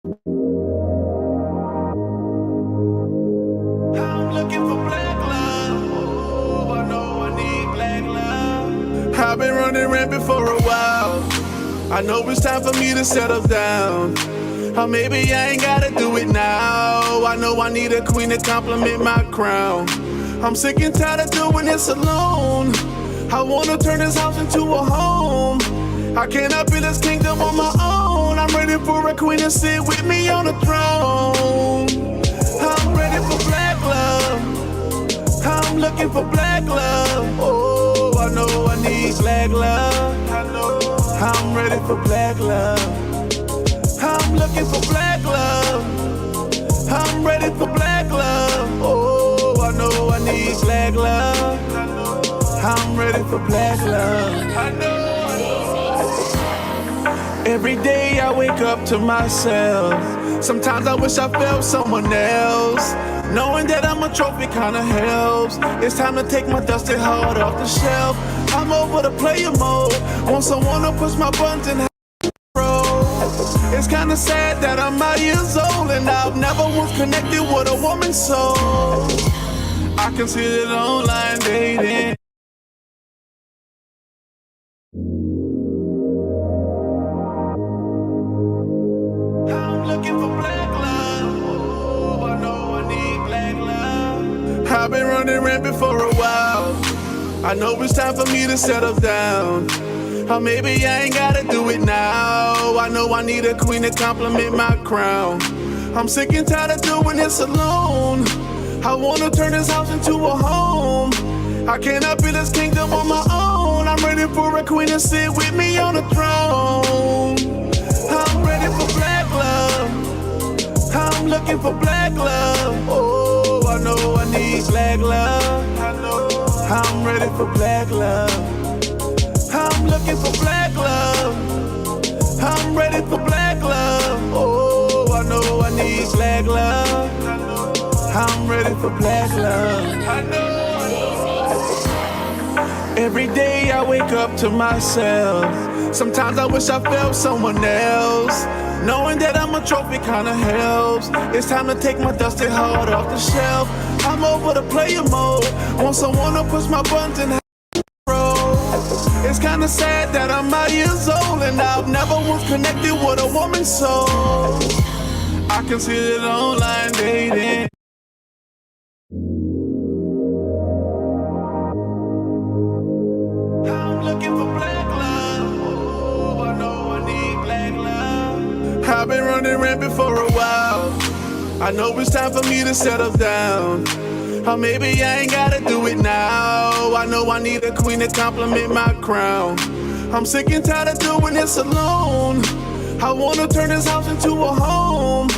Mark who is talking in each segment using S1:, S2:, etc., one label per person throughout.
S1: I'm looking for black love. Oh, I know I need black love. I've been running rampant for a while. I know it's time for me to settle down. Or maybe I ain't gotta do it now. I know I need a queen to compliment my crown. I'm sick and tired of doing this alone. I wanna turn this house into a home. I cannot build this kingdom on my own. I'm ready for a queen to sit with me on the throne. I'm ready for black love. I'm looking for black love. Oh, I know I need black love. I know I'm ready for black love. I'm looking for black love. I'm ready for black love. Oh, I know I need black love. I'm ready for black love. I know. Every day I wake up to myself. Sometimes I wish I felt someone else. Knowing that I'm a trophy kinda helps. It's time to take my dusty heart off the shelf. I'm over the player mode. Want someone to push my buttons and roll. It's kinda sad that I'm my years old and I've never once connected with a woman's soul. I can see it online dating. I'm looking for black love. Oh, I know I need black love. I've been running rampant for a while. I know it's time for me to settle down. Or maybe I ain't gotta do it now. I know I need a queen to compliment my crown. I'm sick and tired of doing this alone. I wanna turn this house into a home. I cannot build this kingdom on my own. I'm ready for a queen to sit with me on the throne. I'm ready for black love. I'm looking for black love. Oh, I know I need black love. I know I'm ready for black love. I'm looking for black love. I'm ready for black love. Oh, I know I need black love. I'm ready for black love. I know. Every day I wake up to myself. Sometimes I wish I felt someone else. Knowing that I'm a trophy kinda helps. It's time to take my dusty heart off the shelf. I'm over the player mode. Want someone to push my buttons and roll. It's kinda sad that I'm my years old and I've never once connected with a woman's soul. I can see it online dating. I'm looking for black love. Oh, I know I need black love. I've been running rampant for a while. I know it's time for me to settle down. Or maybe I ain't gotta do it now. I know I need a queen to compliment my crown. I'm sick and tired of doing this alone. I wanna turn this house into a home.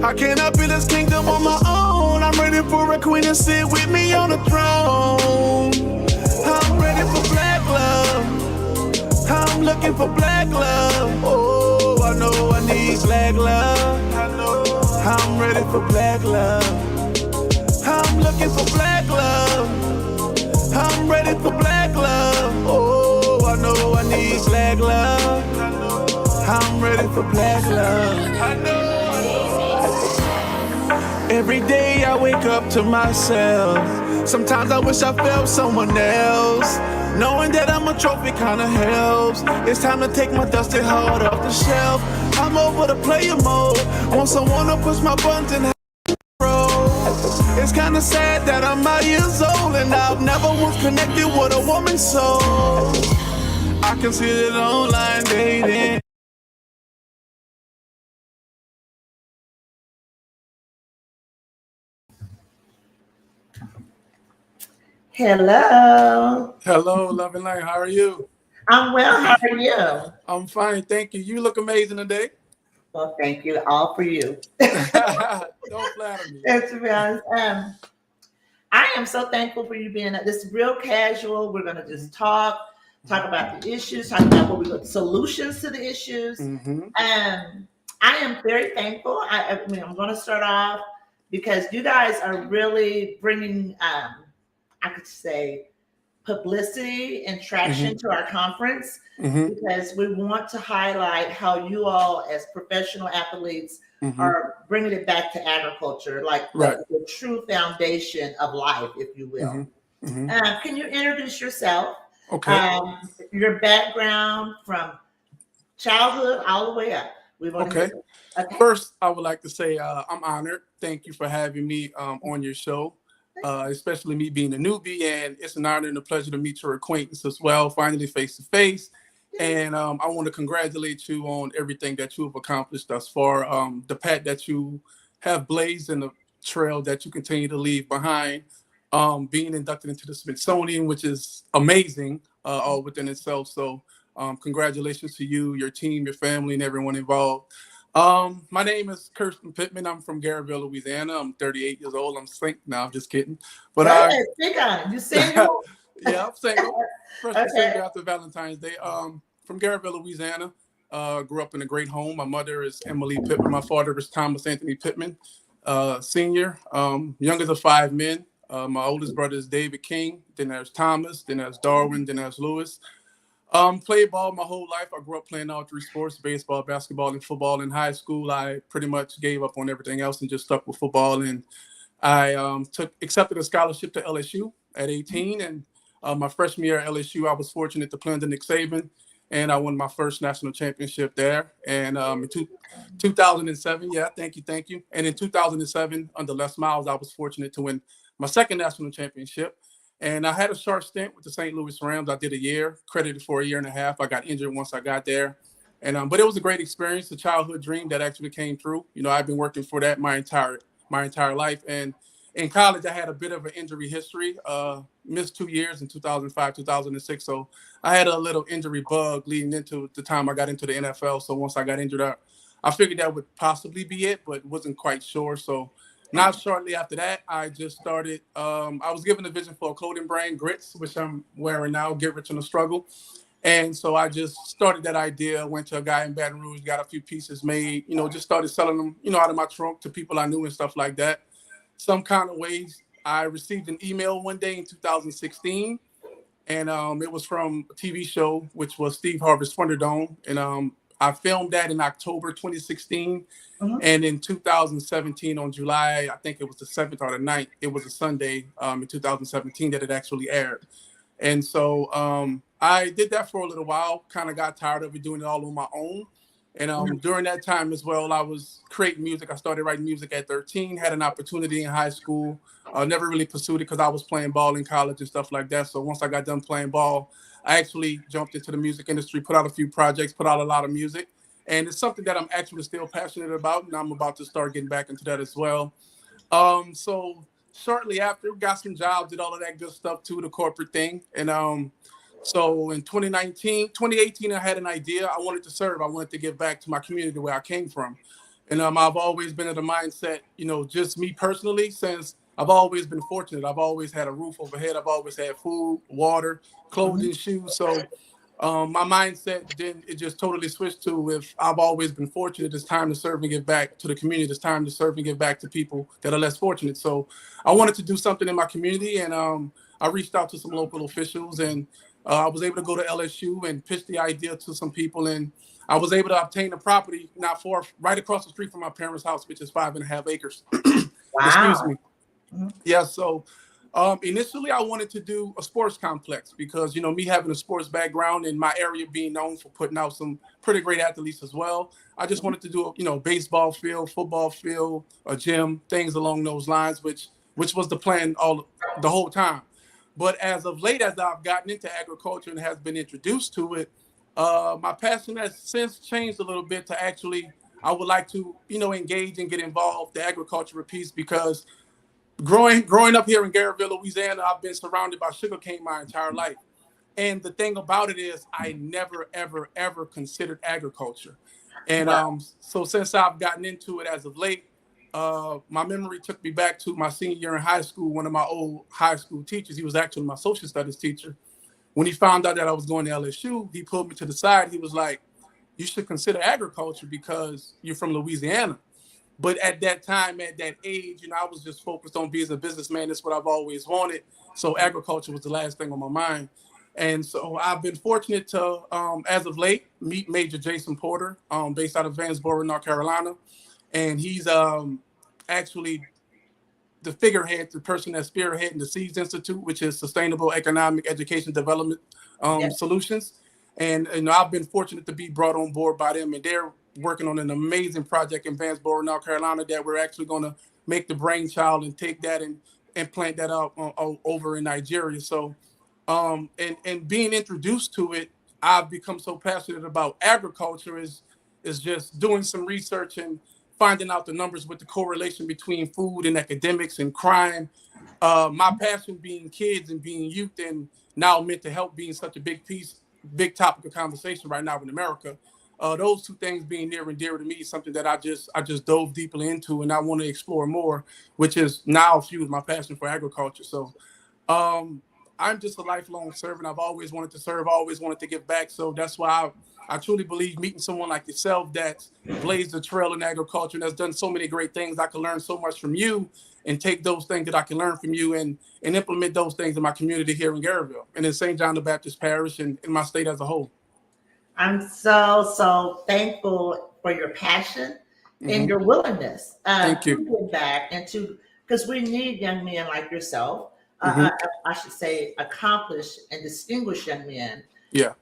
S1: I cannot build this kingdom on my own. I'm ready for a queen to sit with me on the throne. I'm ready for black love. I'm looking for black love. Oh, I know I need black love. I know I'm ready for black love. I'm looking for black love. I'm ready for black love. Oh, I know I need black love. I'm ready for black love. I know. Every day I wake up to myself. Sometimes I wish I felt someone else. Knowing that I'm a trophy kinda helps. It's time to take my dusty heart off the shelf. I'm over the player mode. Want someone to push my buttons and roll. It's kinda sad that I'm my years old and I've never once connected with a woman's soul. I can see it online dating.
S2: Hello.
S1: Hello, Love and Light. How are you?
S2: I'm well. How are you?
S1: I'm fine, thank you. You look amazing today.
S2: Well, thank you. All for you.
S1: Don't flatter me.
S2: And to be honest, I am so thankful for you being this is real casual. We're gonna just talk about the issues, talk about what we got solutions to the issues. I am very thankful. I mean, I'm gonna start off because you guys are really bringing, I could say, publicity and traction to our conference
S3: Mm-hmm.
S2: because we want to highlight how you all, as professional athletes,
S3: Mm-hmm.
S2: are bringing it back to agriculture, like
S3: Right.
S2: the true foundation of life, if you will.
S3: Mm-hmm. Mm-hmm.
S2: Can you introduce yourself,
S3: Okay.
S2: your background from childhood all the way up? We want to hear
S3: Okay.
S2: it. Okay.
S3: First, I would like to say I'm honored. Thank you for having me on your show, especially me being a newbie. And it's an honor and a pleasure to meet your acquaintance as well, finally face to face. And I want to congratulate you on everything that you have accomplished thus far, the path that you have blazed and the trail that you continue to leave behind, being inducted into the Smithsonian, which is amazing all within itself. So congratulations to you, your team, your family, and everyone involved. My name is Kirston Pittman. I'm from Garrettville, Louisiana. I'm 38 years old. I'm single. No, I'm just kidding. But
S2: Hey, speak on it. You single?
S3: yeah, I'm single. Freshly
S2: Okay.
S3: single after Valentine's Day. From Garrettville, Louisiana. Grew up in a great home. My mother is Emily Pittman. My father is Thomas Anthony Pittman, senior. Youngest of 5 men. My oldest brother is David King. Then there's Thomas. Then there's Darwin. Then there's Lewis. Played ball my whole life. I grew up playing all three sports: baseball, basketball, and football. In high school, I pretty much gave up on everything else and just stuck with football. And I accepted a scholarship to LSU at 18. And my freshman year at LSU, I was fortunate to play under Nick Saban, and I won my first national championship there. And in 2007, yeah, thank you. And in 2007, under Les Miles, I was fortunate to win my second national championship. And I had a short stint with the St. Louis Rams. I did a year, credited for a year and a half. I got injured once I got there. And but it was a great experience, a childhood dream that actually came true. You know, I've been working for that my entire life. And in college, I had a bit of an injury history. Missed 2 years in 2005, 2006. So I had a little injury bug leading into the time I got into the NFL. So once I got injured, I figured that would possibly be it, but wasn't quite sure. So not shortly after that, I just started. I was given a vision for a clothing brand, Grits, which I'm wearing now, Get Rich in the Struggle. And so I just started that idea, went to a guy in Baton Rouge, got a few pieces made, just started selling them, out of my trunk to people I knew and stuff like that. Some kind of ways. I received an email one day in 2016, and it was from a TV show, which was Steve Harvey's Thunderdome. And I filmed that in October 2016. And in 2017, on July, I think it was the 7th or the 9th, it was a Sunday in 2017 that it actually aired. And so I did that for a little while, kind of got tired of it, doing it all on my own. And during that time as well, I was creating music. I started writing music at 13, had an opportunity in high school, never really pursued it because I was playing ball in college and stuff like that. So once I got done playing ball, I actually jumped into the music industry, put out a few projects, put out a lot of music. And it's something that I'm actually still passionate about, and I'm about to start getting back into that as well. So shortly after, got some jobs, did all of that good stuff too, the corporate thing. And so in 2018, I had an idea. I wanted to serve. I wanted to give back to my community where I came from. And I've always been in the mindset, just me personally, since I've always been fortunate. I've always had a roof overhead. I've always had food, water, clothing, shoes. So my mindset then it just totally switched to if I've always been fortunate, it's time to serve and give back to the community. It's time to serve and give back to people that are less fortunate. So I wanted to do something in my community, and I reached out to some local officials, and I was able to go to LSU and pitch the idea to some people, and I was able to obtain a property not far, right across the street from my parents' house, which is 5.5 acres.
S2: Wow.
S3: Excuse me. Yeah, so initially I wanted to do a sports complex because, me having a sports background and my area being known for putting out some pretty great athletes as well. I just wanted to do a, baseball field, football field, a gym, things along those lines, which was the plan the whole time. But as of late, as I've gotten into agriculture and has been introduced to it, my passion has since changed a little bit to actually, I would like to, engage and get involved the agricultural piece because growing up here in Garrettville, Louisiana, I've been surrounded by sugarcane my entire life. And the thing about it is I never, ever, ever considered agriculture. And so since I've gotten into it as of late, my memory took me back to my senior year in high school. One of my old high school teachers, he was actually my social studies teacher. When he found out that I was going to LSU, he pulled me to the side. He was like, you should consider agriculture because you're from Louisiana. But at that time, at that age, I was just focused on being a businessman. That's what I've always wanted. So agriculture was the last thing on my mind. And so I've been fortunate to, as of late, meet Major Jason Porter, based out of Vansboro, North Carolina. And he's actually the figurehead, the person that's spearheading the SEEDS Institute, which is Sustainable Economic Education Development Solutions. And I've been fortunate to be brought on board by them, and they're working on an amazing project in Vansboro, North Carolina, that we're actually going to make the brainchild and take that and plant that out over in Nigeria. So, and being introduced to it, I've become so passionate about agriculture is just doing some research and finding out the numbers with the correlation between food and academics and crime. My passion being kids and being youth, and now mental health being such a big topic of conversation right now in America. Those two things being near and dear to me is something that I just dove deeply into, and I want to explore more, which is now fueled my passion for agriculture. So I'm just a lifelong servant. I've always wanted to serve, always wanted to give back. So that's why I truly believe meeting someone like yourself that's blazed the trail in agriculture and has done so many great things. I can learn so much from you and take those things that I can learn from you and implement those things in my community here in Garrettville and in St. John the Baptist Parish and in my state as a whole.
S2: I'm so thankful for your passion and your willingness to give back and because we need young men like yourself. I should say accomplished and distinguished young men.
S3: Yeah.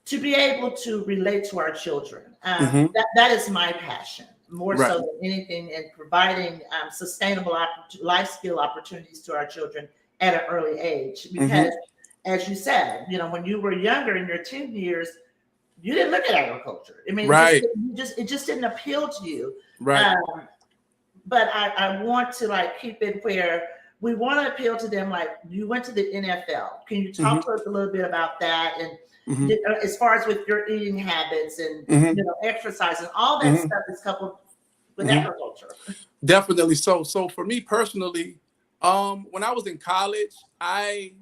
S2: To be able to relate to our children. That is my passion, more so than anything, in providing sustainable life skill opportunities to our children at an early age. Because, as you said, when you were younger in your teen years, you didn't look at agriculture. I mean, it just didn't appeal to you.
S3: Right.
S2: But I want to keep it where we want to appeal to them. Like, you went to the NFL. Can you talk to us a little bit about that? And as far as with your eating habits and exercise and all that stuff is coupled with agriculture.
S3: Definitely. So for me personally, when I was in college, I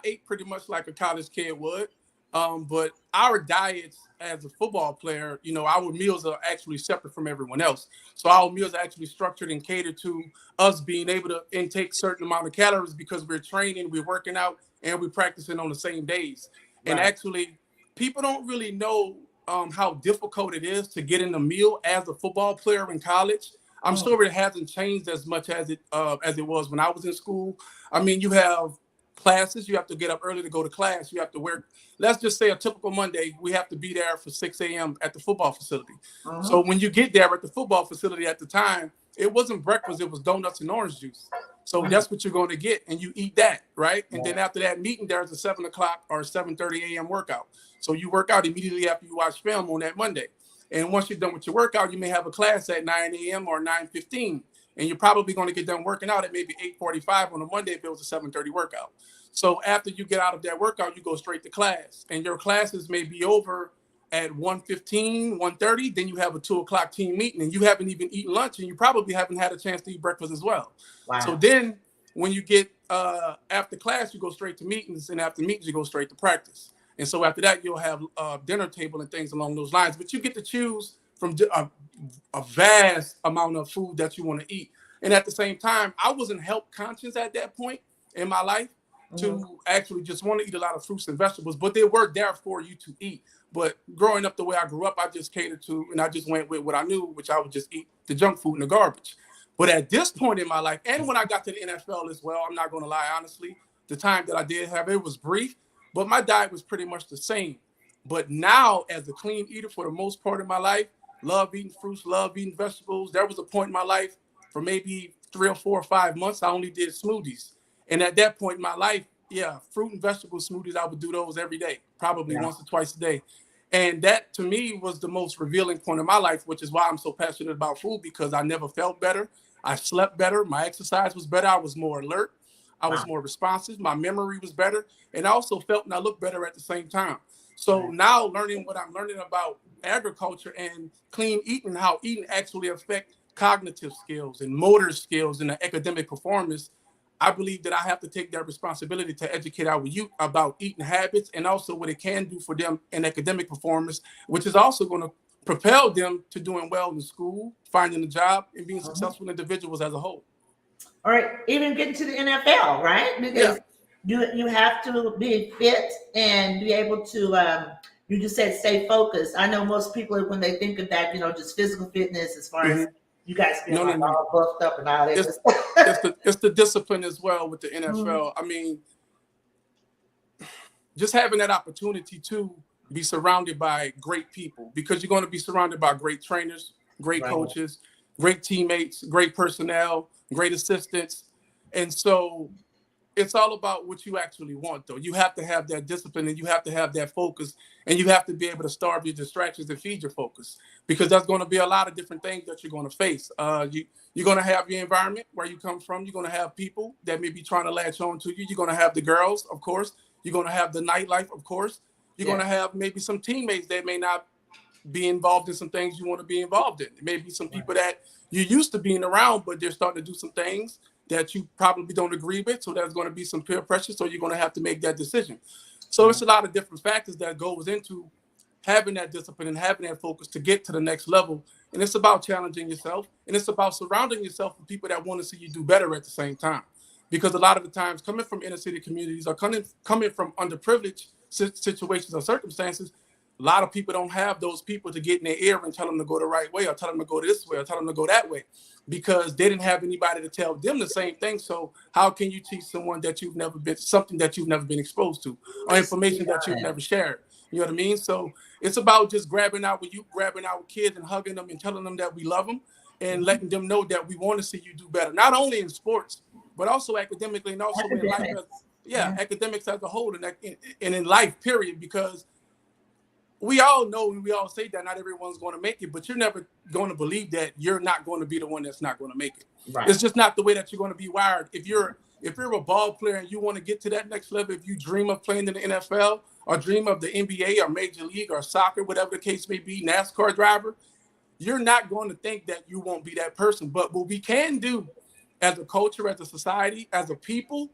S3: ate pretty much like a college kid would. But our diets as a football player, our meals are actually separate from everyone else. So our meals are actually structured and catered to us being able to intake certain amount of calories because we're training, we're working out, and we're practicing on the same days. And actually, people don't really know how difficult it is to get in a meal as a football player in college. I'm sure it hasn't changed as much as it was when I was in school. I mean, you have classes. You have to get up early to go to class. You have to work. Let's just say a typical Monday, we have to be there for 6 a.m. at the football facility. So when you get there at the football facility at the time, it wasn't breakfast. It was donuts and orange juice. So that's what you're going to get, and you eat that, right? And then after that meeting, there's a 7 o'clock or 7:30 a.m. workout. So you work out immediately after you watch film on that Monday. And once you're done with your workout, you may have a class at 9 a.m. or 9:15. And you're probably going to get done working out at maybe 8:45 on a Monday if it was a 7:30 workout. So after you get out of that workout, you go straight to class. And your classes may be over at 1:15, 1:30. Then you have a 2 o'clock team meeting, and you haven't even eaten lunch, and you probably haven't had a chance to eat breakfast as well. Wow. So then when you get after class, you go straight to meetings, and after meetings, you go straight to practice. And so after that, you'll have a dinner table and things along those lines. But you get to choose from a vast amount of food that you want to eat. And at the same time, I wasn't health conscious at that point in my life to actually just want to eat a lot of fruits and vegetables, but they were there for you to eat. But growing up the way I grew up, I just catered to, and I just went with what I knew, which I would just eat the junk food and the garbage. But at this point in my life, and when I got to the NFL as well, I'm not going to lie, honestly, the time that I did have, it was brief, but my diet was pretty much the same. But now, as a clean eater for the most part of my life, love eating fruits, love eating vegetables. There was a point in my life for maybe 3 or 4 or 5 months, I only did smoothies. And at that point in my life, fruit and vegetable smoothies, I would do those every day, probably once or twice a day. And that, to me, was the most revealing point of my life, which is why I'm so passionate about food, because I never felt better. I slept better. My exercise was better. I was more alert. I was more responsive. My memory was better. And I also felt and I looked better at the same time. So now learning what I'm learning about agriculture and clean eating, how eating actually affects cognitive skills and motor skills and the academic performance, I believe that I have to take that responsibility to educate our youth about eating habits and also what it can do for them in academic performance, which is also going to propelled them to doing well in school, finding a job, and being
S2: Mhm.
S3: successful individuals as a whole.
S2: All right, even getting to the NFL, right? Because you have to be fit and be able to. You just said stay focused. I know most people when they think of that, just physical fitness, as far as you guys being
S3: No, no, no.
S2: all buffed up and all that.
S3: It's the discipline as well with the NFL. I mean, just having that opportunity to be surrounded by great people, because you're going to be surrounded by great trainers, great
S2: Right.
S3: coaches, great teammates, great personnel, great assistants. And so it's all about what you actually want, though. You have to have that discipline, and you have to have that focus, and you have to be able to starve your distractions and feed your focus, because there's going to be a lot of different things that you're going to face. You're going to have your environment where you come from. You're going to have people that may be trying to latch on to you. You're going to have the girls, of course. You're going to have the nightlife, of course. You're going to have maybe some teammates that may not be involved in some things you want to be involved in. Maybe some people that you're used to being around, but they're starting to do some things that you probably don't agree with. So there's going to be some peer pressure. So you're going to have to make that decision. So it's a lot of different factors that goes into having that discipline and having that focus to get to the next level. And it's about challenging yourself, and it's about surrounding yourself with people that want to see you do better at the same time. Because a lot of the times, coming from inner city communities or coming from underprivileged situations or circumstances, a lot of people don't have those people to get in their ear and tell them to go the right way, or tell them to go this way, or tell them to go that way, because they didn't have anybody to tell them the same thing. So how can you teach someone that you've never been, something that you've never been exposed to, or information that you've never shared? You know what I mean? So it's about just grabbing out with kids and hugging them and telling them that we love them and letting them know that we want to see you do better, not only in sports, but also academically, and also in life. Academics as a whole, and in life, period, because we all know, and we all say that not everyone's going to make it, but you're never going to believe that you're not going to be the one that's not going to make it. Right. It's just not the way that you're going to be wired. If you're a ball player and you want to get to that next level, if you dream of playing in the NFL or dream of the NBA or Major League or soccer, whatever the case may be, NASCAR driver, you're not going to think that you won't be that person. But what we can do as a culture, as a society, as a people,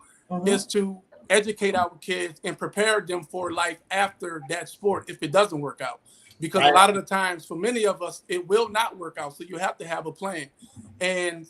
S3: is to educate our kids and prepare them for life after that sport if it doesn't work out. Because a lot of the times, for many of us, it will not work out. So you have to have a plan. And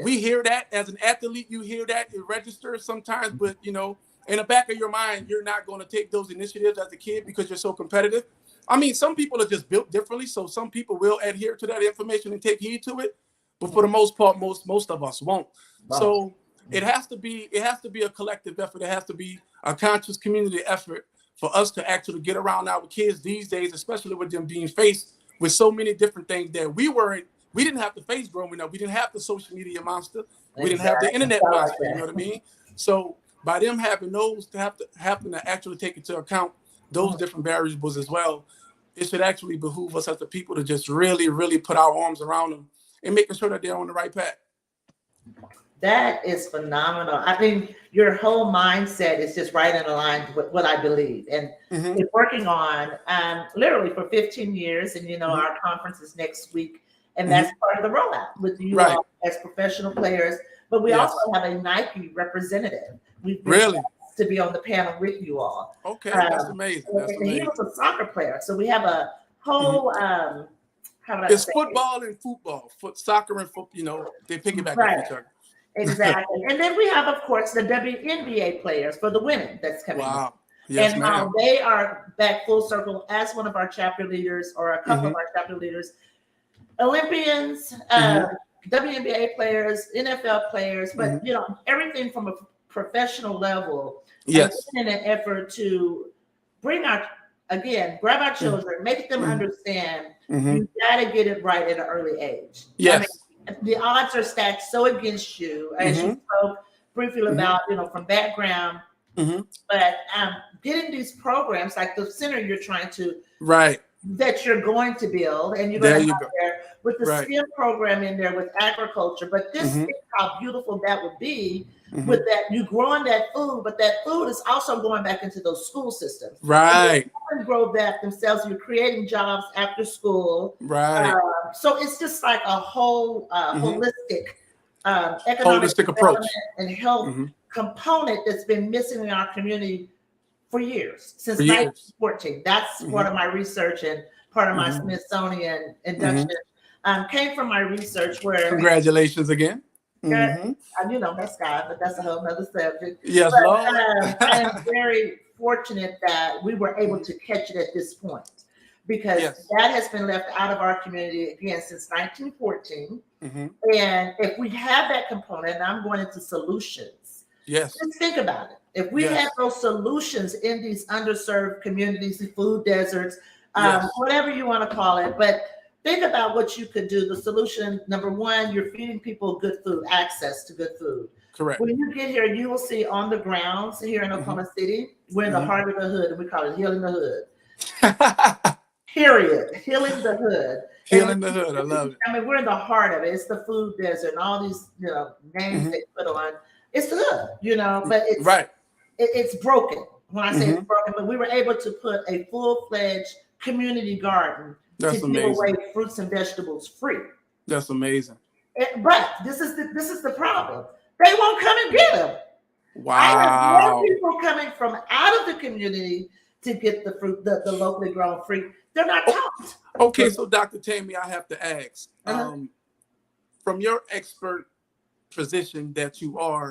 S3: we hear that as an athlete, you hear that, it registers sometimes, but in the back of your mind, you're not going to take those initiatives as a kid because you're so competitive. I mean, some people are just built differently. So some people will adhere to that information and take heed to it. But for the most part, most of us won't. Wow. So it has to be a collective effort. It has to be a conscious community effort for us to actually get around our kids these days, especially with them being faced with so many different things that we didn't have to face growing up. We didn't have the social media monster. We didn't have the internet monster. You know what I mean? So by them having those having to actually take into account those different variables as well, it should actually behoove us as the people to just really, really put our arms around them and making sure that they're on the right path.
S2: That is phenomenal. I think your whole mindset is just right in line with what I believe, and been working on literally for 15 years. And our conference is next week, and that's part of the rollout with you all as professional players. But we also have a Nike representative. We've been to be on the panel with you all. Okay, that's amazing. He was a soccer player, so we have a whole.
S3: It's football and football, soccer and football. They piggyback off each other.
S2: Exactly. And then we have, of course, the WNBA players for the women that's coming up. Yes, and how they are back full circle as one of our chapter leaders, or a couple of our chapter leaders, Olympians, WNBA players, NFL players, but everything from a professional level. Yes. In an effort to grab our children, make them understand you got to get it right at an early age. Yes. The odds are stacked so against you, as you spoke briefly about, from background. But getting these programs like the center you're trying to that you're going to build, and you're going to have there with the STEM program in there with agriculture. But this is how beautiful that would be with that you growing that food, but that food is also going back into those school systems. Right. And grow that themselves. You're creating jobs after school. Right. So it's just like a whole holistic economic approach and health component that's been missing in our community for years, since 1914. That's part of my research and part of my Smithsonian induction, came from my research where.
S3: Congratulations again.
S2: You know, that's God, but that's a whole nother subject.
S3: Yes,
S2: but,
S3: Lord.
S2: I am very fortunate that we were able to catch it at this point, because that has been left out of our community again since 1914. And if we have that component, and I'm going into solutions.
S3: Yes.
S2: Just think about it. If we have those solutions in these underserved communities, the food deserts, whatever you want to call it, but think about what you could do. The solution, number one, you're feeding people good food, access to good food.
S3: Correct.
S2: When you get here, you will see on the grounds here in Oklahoma City, we're in the heart of the hood, and we call it healing the hood. Period. Healing the hood.
S3: Healing the hood. I love it.
S2: I mean, we're in the heart of it. It's the food desert and all these, names they put on. It's the hood, but it's it's broken. When I say it's broken, but we were able to put a full-fledged community garden to give away fruits and vegetables free.
S3: That's amazing.
S2: But this is the problem. They won't come and get them.
S3: Wow.
S2: I have more people coming from out of the community to get the fruit, the locally grown fruit. They're not taught.
S3: Okay, so Dr. Tammy, I have to ask, from your expert position that you are,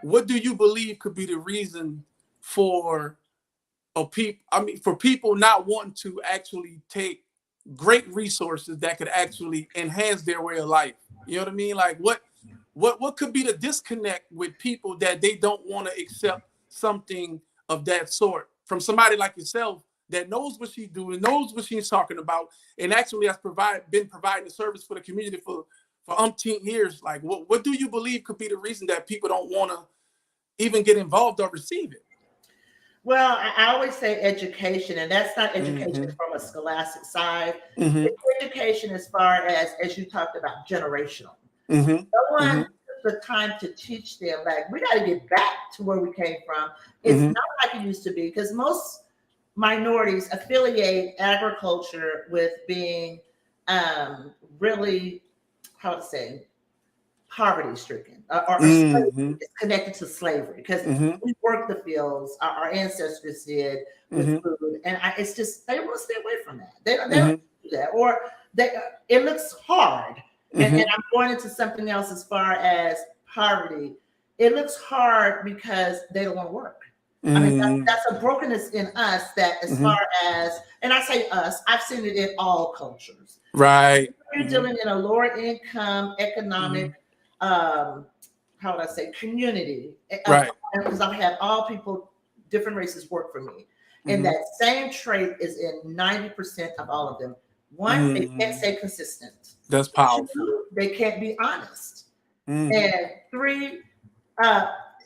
S3: what do you believe could be the reason for people not wanting to actually take great resources that could actually enhance their way of life? You know what I mean? Like what could be the disconnect with people that they don't want to accept something of that sort from somebody like yourself that knows what she's doing, knows what she's talking about, and actually has been providing a service for the community for umpteen years? Like, what do you believe could be the reason that people don't want to even get involved or receive it?
S2: Well, I always say education, and that's not education from a scholastic side. It's education as far as you talked about, generational. No one took the time to teach them, like, we got to get back to where we came from. It's not like it used to be, because most minorities affiliate agriculture with being really, how to say, poverty stricken or it's connected to slavery, because we worked the fields, our ancestors did with food, and it's just they want to stay away from that. They don't do that, or it looks hard. And I'm going into something else as far as poverty. It looks hard because they don't want to work. I mean, that's a brokenness in us that as far as, and I say us, I've seen it in all cultures.
S3: Right.
S2: You're dealing in a lower income economic, how would I say, community.
S3: Right.
S2: Because I've had all people, different races work for me. And that same trait is in 90% of all of them. One, they can't stay consistent.
S3: That's powerful.
S2: Two, they can't be honest. And three,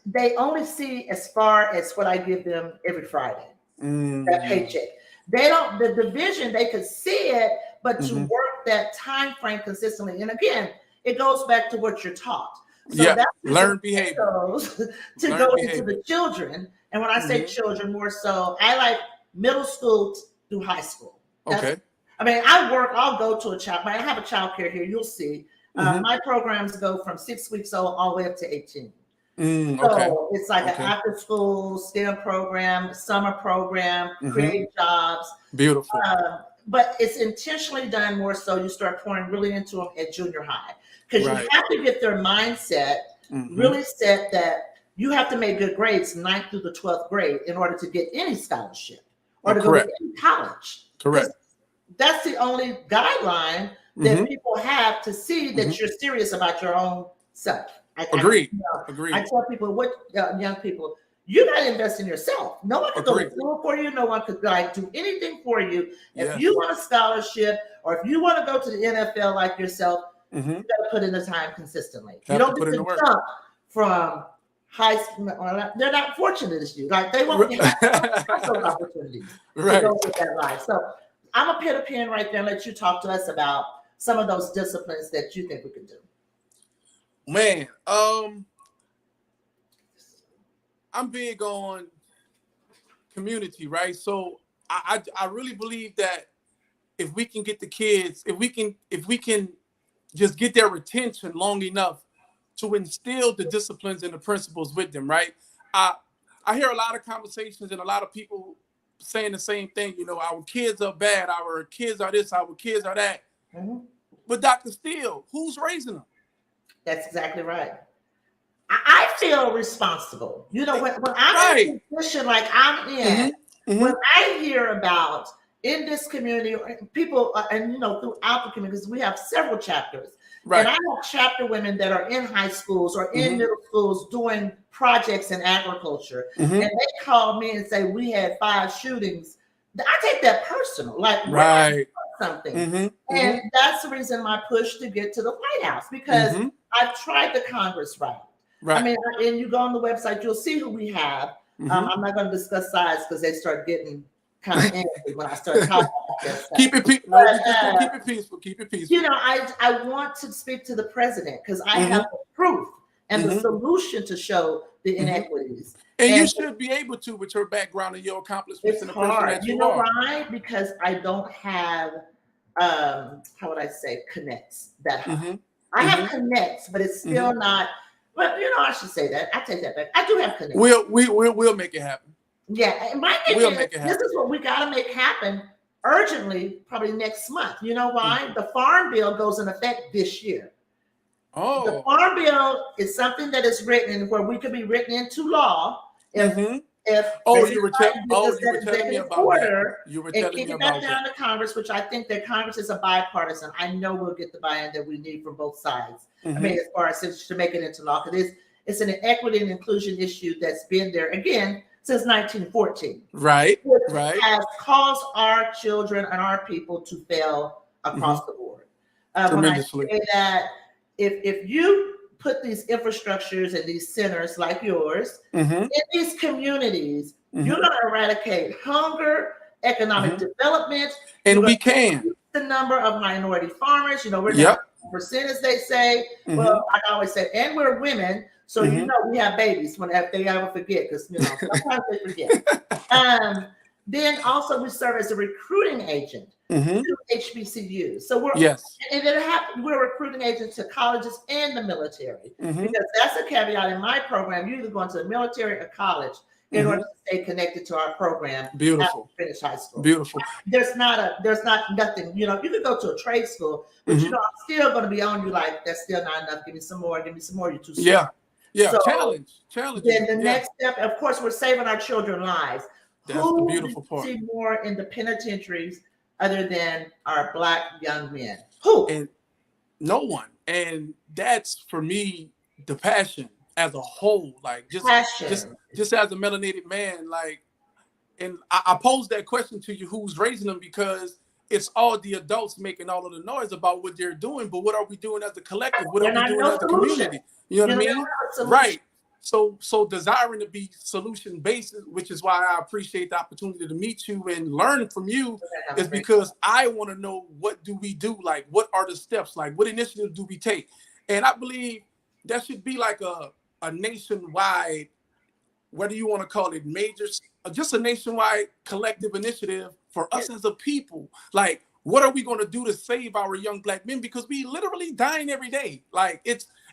S2: they only see as far as what I give them every Friday, that paycheck. They don't, the division, they could see it, but to work that time frame consistently. And again, it goes back to what you're taught. So that's
S3: learn behavior.
S2: To go into the children. And when I say children, more so, I like middle school through high school. I mean, I'll go to a child, but I have a child care here, you'll see. My programs go from 6 weeks old all the way up to 18. So it's like an after school STEM program, summer program, create jobs.
S3: Beautiful.
S2: But it's intentionally done more so you start pouring really into them at junior high. Because you have to get their mindset really set that you have to make good grades 9th through the 12th grade in order to get any scholarship or to go to any college.
S3: Correct.
S2: That's the only guideline that people have to see that you're serious about your own self.
S3: Agreed.
S2: I tell people, young people, you got to invest in yourself. No one can go to school for you. No one could do anything for you. If you want a scholarship or if you want to go to the NFL like yourself, you got to put in the time consistently. You don't get to jump from high school. They're not fortunate as you. Like they won't have those opportunities to go with that life. So I'm gonna put a pin right there and let you talk to us about some of those disciplines that you think we could do.
S3: Man, I'm big on community, right? So I really believe that if we can get the kids, if we can just get their attention long enough to instill the disciplines and the principles with them, right? I hear a lot of conversations and a lot of people saying the same thing. You know, our kids are bad. Our kids are this. Our kids are that.
S2: Mhm.
S3: But Dr. Steele, who's raising them?
S2: That's exactly right. I feel responsible. You know, when I'm
S3: Right.
S2: in a position like I'm in, when I hear about in this community, people, and you know, throughout the community, because we have several chapters,
S3: Right.
S2: and I have chapter women that are in high schools or in middle schools doing projects in agriculture, and they call me and say we had 5 shootings. I take that personal, like
S3: Right.
S2: something, and that's the reason my push to get to the White House, because I've tried the Congress route.
S3: Right.
S2: I mean, and you go on the website, you'll see who we have. I'm not going to discuss size because they start getting kind of angry when I start talking about this stuff.
S3: Keep it peaceful. No, just keep it peaceful. Keep it peaceful.
S2: You know, I want to speak to the president because I have the proof and the solution to show the inequities.
S3: And you should be able to with your background and your accomplishments and the person that you
S2: know
S3: are.
S2: why? Because I don't have, how would I say, connects that high. I have connects, but it's still not. But you know, I should say that. I take that back. I do have connects.
S3: We'll make it happen.
S2: Yeah, my thing is, this is what we got to make happen urgently, probably next month. You know why? The Farm Bill goes in effect this year.
S3: Oh,
S2: the Farm Bill is something that is written where we could be written into law if
S3: you were telling me about that. You were telling me about
S2: down to Congress, which I think that Congress is a bipartisan. I know we'll get the buy-in that we need from both sides. I mean, as far as to make it into law, because it's an equity and inclusion issue that's been there again since 1914.
S3: Right.
S2: Has caused our children and our people to fail across the board. When I say that, if you put these infrastructures and these centers like yours in these communities, you're going to eradicate hunger, economic development,
S3: and we can.
S2: The number of minority farmers, you know, we're not percent, as they say. Well, I always say, and we're women, so you know we have babies if they ever forget, because you know sometimes they forget. Then also we serve as a recruiting agent to HBCUs. So we're recruiting agents to colleges and the military, because that's a caveat in my program. You're either going to the military or college in order to stay connected to our program.
S3: Beautiful.
S2: After finish high school.
S3: Beautiful.
S2: There's nothing, you know, you could go to a trade school, but you know, I'm still going to be on you like, that's still not enough. Give me some more, you're too smart.
S3: Yeah. So, challenge.
S2: Then the next step, of course, we're saving our children's lives.
S3: That's the beautiful part.
S2: Who do you see more in the penitentiaries other than our Black young men? Who?
S3: And no one. And that's, for me, the passion as a whole. Like, just as a melanated man, like, and I posed that question to you, who's raising them, because it's all the adults making all of the noise about what they're doing, but what are we doing as a collective? What are we doing as a community? You know what I mean? Right. So desiring to be solution based, which is why I appreciate the opportunity to meet you and learn from you, is because I want to know, what do we do? Like, what are the steps? Like, what initiatives do we take? And I believe that should be like a nationwide, whether you want to call it major, just a nationwide collective initiative for us as a people. Like, what are we going to do to save our young Black men? Because we literally dying every day. Like,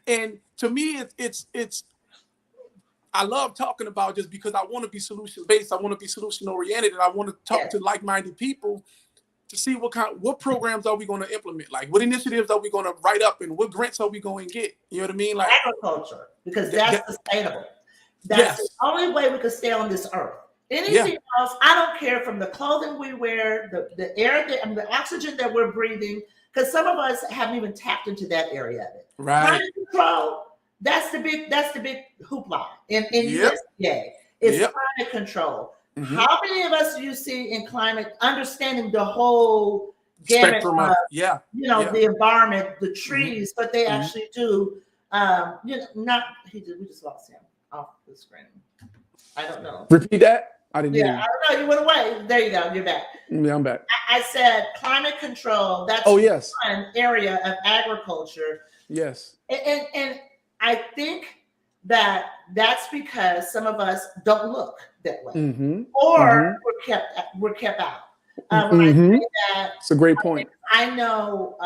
S3: and to me, it's I love talking about, just because I want to be solution based. I want to be solution oriented, and I want to talk to like-minded people to see what programs are we going to implement? Like, what initiatives are we going to write up, and what grants are we going to get? You know what I mean? Like
S2: agriculture, because that's sustainable. That's the only way we can stay on this earth. Anything else, I don't care, from the clothing we wear, the air, the oxygen that we're breathing, because some of us haven't even tapped into that area of it.
S3: Right.
S2: Climate control, that's the big hoopla in USDA. It's climate control. How many of us do you see in climate understanding the whole gamut
S3: spectrum
S2: of,
S3: the
S2: environment, the trees, but they actually do, we just lost him off the screen. I don't know.
S3: Repeat that. I didn't hear you.
S2: I don't know. You went away. There you go. You're back.
S3: Yeah, I'm back.
S2: I said climate control. That's one area of agriculture.
S3: Yes.
S2: And I think that's because some of us don't look that way, or we're kept out. When I say that,
S3: it's a great point.
S2: I know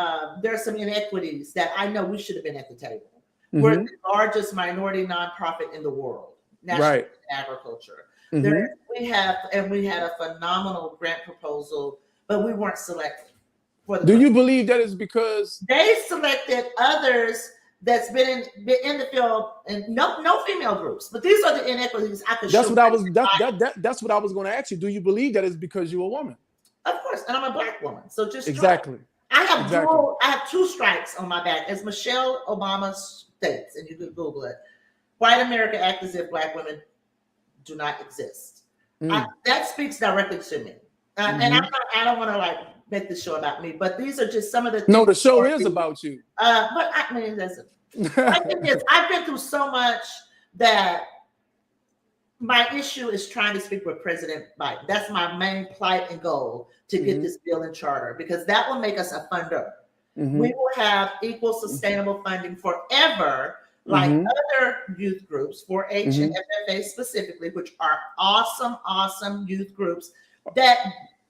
S2: there's some inequities that I know we should have been at the table. We're the largest minority nonprofit in the world, national agriculture. We have, and we had a phenomenal grant proposal, but we weren't selected for the
S3: Do
S2: grant.
S3: you believe that is because
S2: They selected others that's been in the field, and no female groups, but these are the inequities I could
S3: that's
S2: show.
S3: what I was that's what I was going to ask you. Do you believe that is because you're a woman?
S2: Of course, and I'm a Black woman, so just
S3: Exactly.
S2: I have two stripes on my back, as Michelle Obama states, and you can Google it. White America act as if Black women do not exist. That speaks directly to me, and I don't want to like make the show about me, but these are just some of the things.
S3: No, the show is about you.
S2: But I mean, listen, I think I've been through so much that my issue is trying to speak with President Biden. That's my main plight and goal, to get this bill in charter, because that will make us a funder. We will have equal sustainable funding forever, like other youth groups, 4-H and FFA specifically, which are awesome youth groups that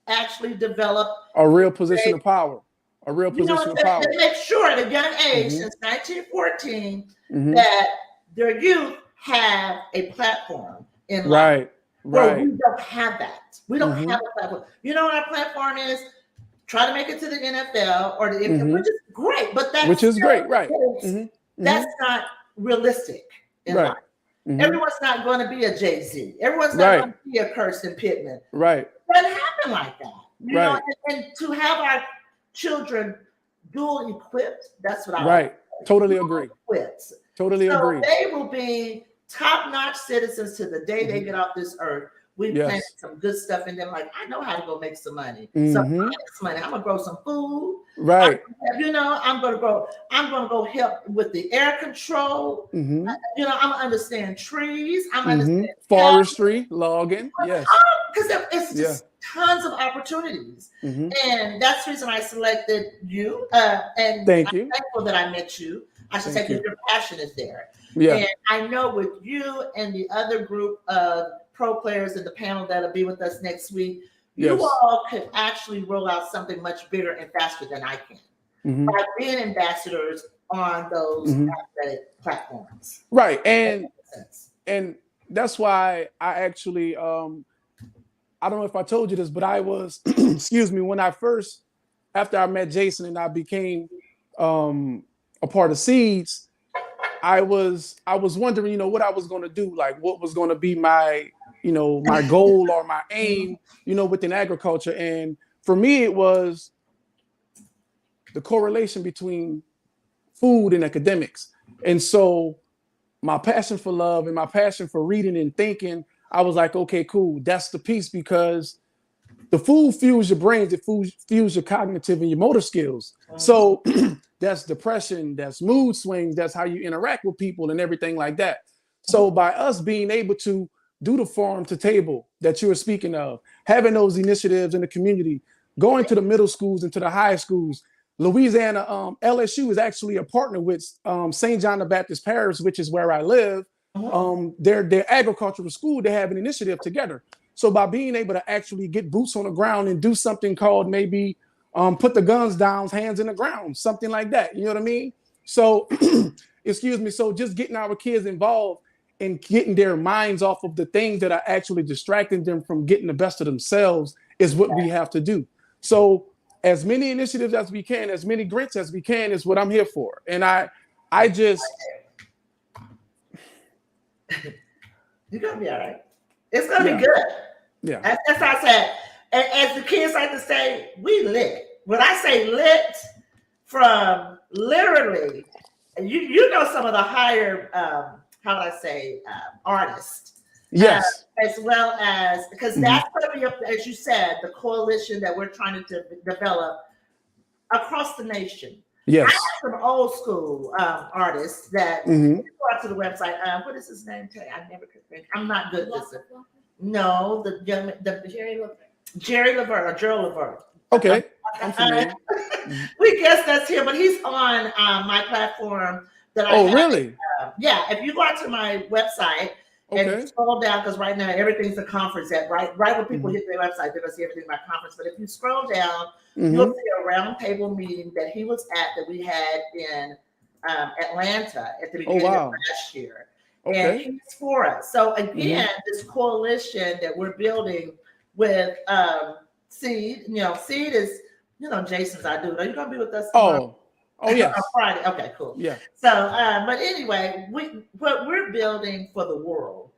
S2: actually develop
S3: a real position of power. A real position of power.
S2: They make sure at a young age, since 1914, that their youth have a platform in life. Well, we don't have that. We don't have a platform. You know what our platform is? Try to make it to the NFL or the NFL, which is great, but that's that's not realistic in life. Everyone's not going to be a Jay-Z. Everyone's not going to be a Kirston Pittman. It doesn't happen like that. You know, and to have our children dual equipped, that's what I like.
S3: Totally agree.
S2: Equipped.
S3: Totally agree.
S2: They will be top-notch citizens to the day they get off this earth. We planted some good stuff in them. Like, I know how to go make some money. So money. I'm gonna grow some food. You know, I'm gonna go help with the air control. You know, I'm gonna understand trees. I'm gonna understand
S3: forestry, logging. Yes.
S2: Because it's just tons of opportunities. And that's the reason I selected you. And
S3: thank you.
S2: I'm thankful that I met you. I should say your passion is there. And I know with you and the other group of pro players in the panel that'll be with us next week, you all could actually roll out something much bigger and faster than I can by being ambassadors on those athletic platforms.
S3: And that's why I actually I don't know if I told you this, but I was excuse me, when after I met Jason and I became a part of Seeds, I was wondering, you know, what I was going to do, like what was going to be my, you know, my goal or my aim, you know, within agriculture. And for me, it was the correlation between food and academics. And so my passion for love and my passion for reading and thinking, I was like, okay, cool. That's the piece, because the food fuels your brains, it fuels your cognitive and your motor skills. So that's depression, that's mood swings, that's how you interact with people and everything like that. So by us being able to do the farm to table that you were speaking of, having those initiatives in the community, going to the middle schools and to the high schools, Louisiana, LSU is actually a partner with St. John the Baptist Parish, which is where I live. Their agricultural school, they have an initiative together. So by being able to actually get boots on the ground and do something called maybe put the guns down, hands in the ground, something like that. You know what I mean? So, excuse me. So just getting our kids involved and getting their minds off of the things that are actually distracting them from getting the best of themselves is what we have to do. So as many initiatives as we can, as many grants as we can is what I'm here for. And I just...
S2: You're going to be all right. It's going to be good. That's how I said. And as the kids like to say, we lit. When I say lit, from literally, you know, some of the higher, how would I say, artists.
S3: Yes.
S2: As well as, because that's going to be, as you said, the coalition that we're trying to develop across the nation.
S3: Yes.
S2: I have some old school artists that go out to the website. What is his name? I never could think. I'm not good at this. No, the Jerry Levert or Gerald Levert.
S3: Okay. I'm familiar.
S2: We guess that's him, but he's on my platform that I have.
S3: Really?
S2: If you go out to my website and scroll down, because right now everything's a conference at right when people hit their website, they're gonna see everything about conference. But if you scroll down, you'll see a roundtable meeting that he was at that we had in Atlanta at the beginning of last year. and
S3: Okay.
S2: he's for us. So again, this coalition that we're building with Seed, Seed is, Jason's our dude. Are you gonna be with us tomorrow?
S3: Oh yes.
S2: On Friday. Okay, cool.
S3: Yeah.
S2: So, but anyway, what we're building for the world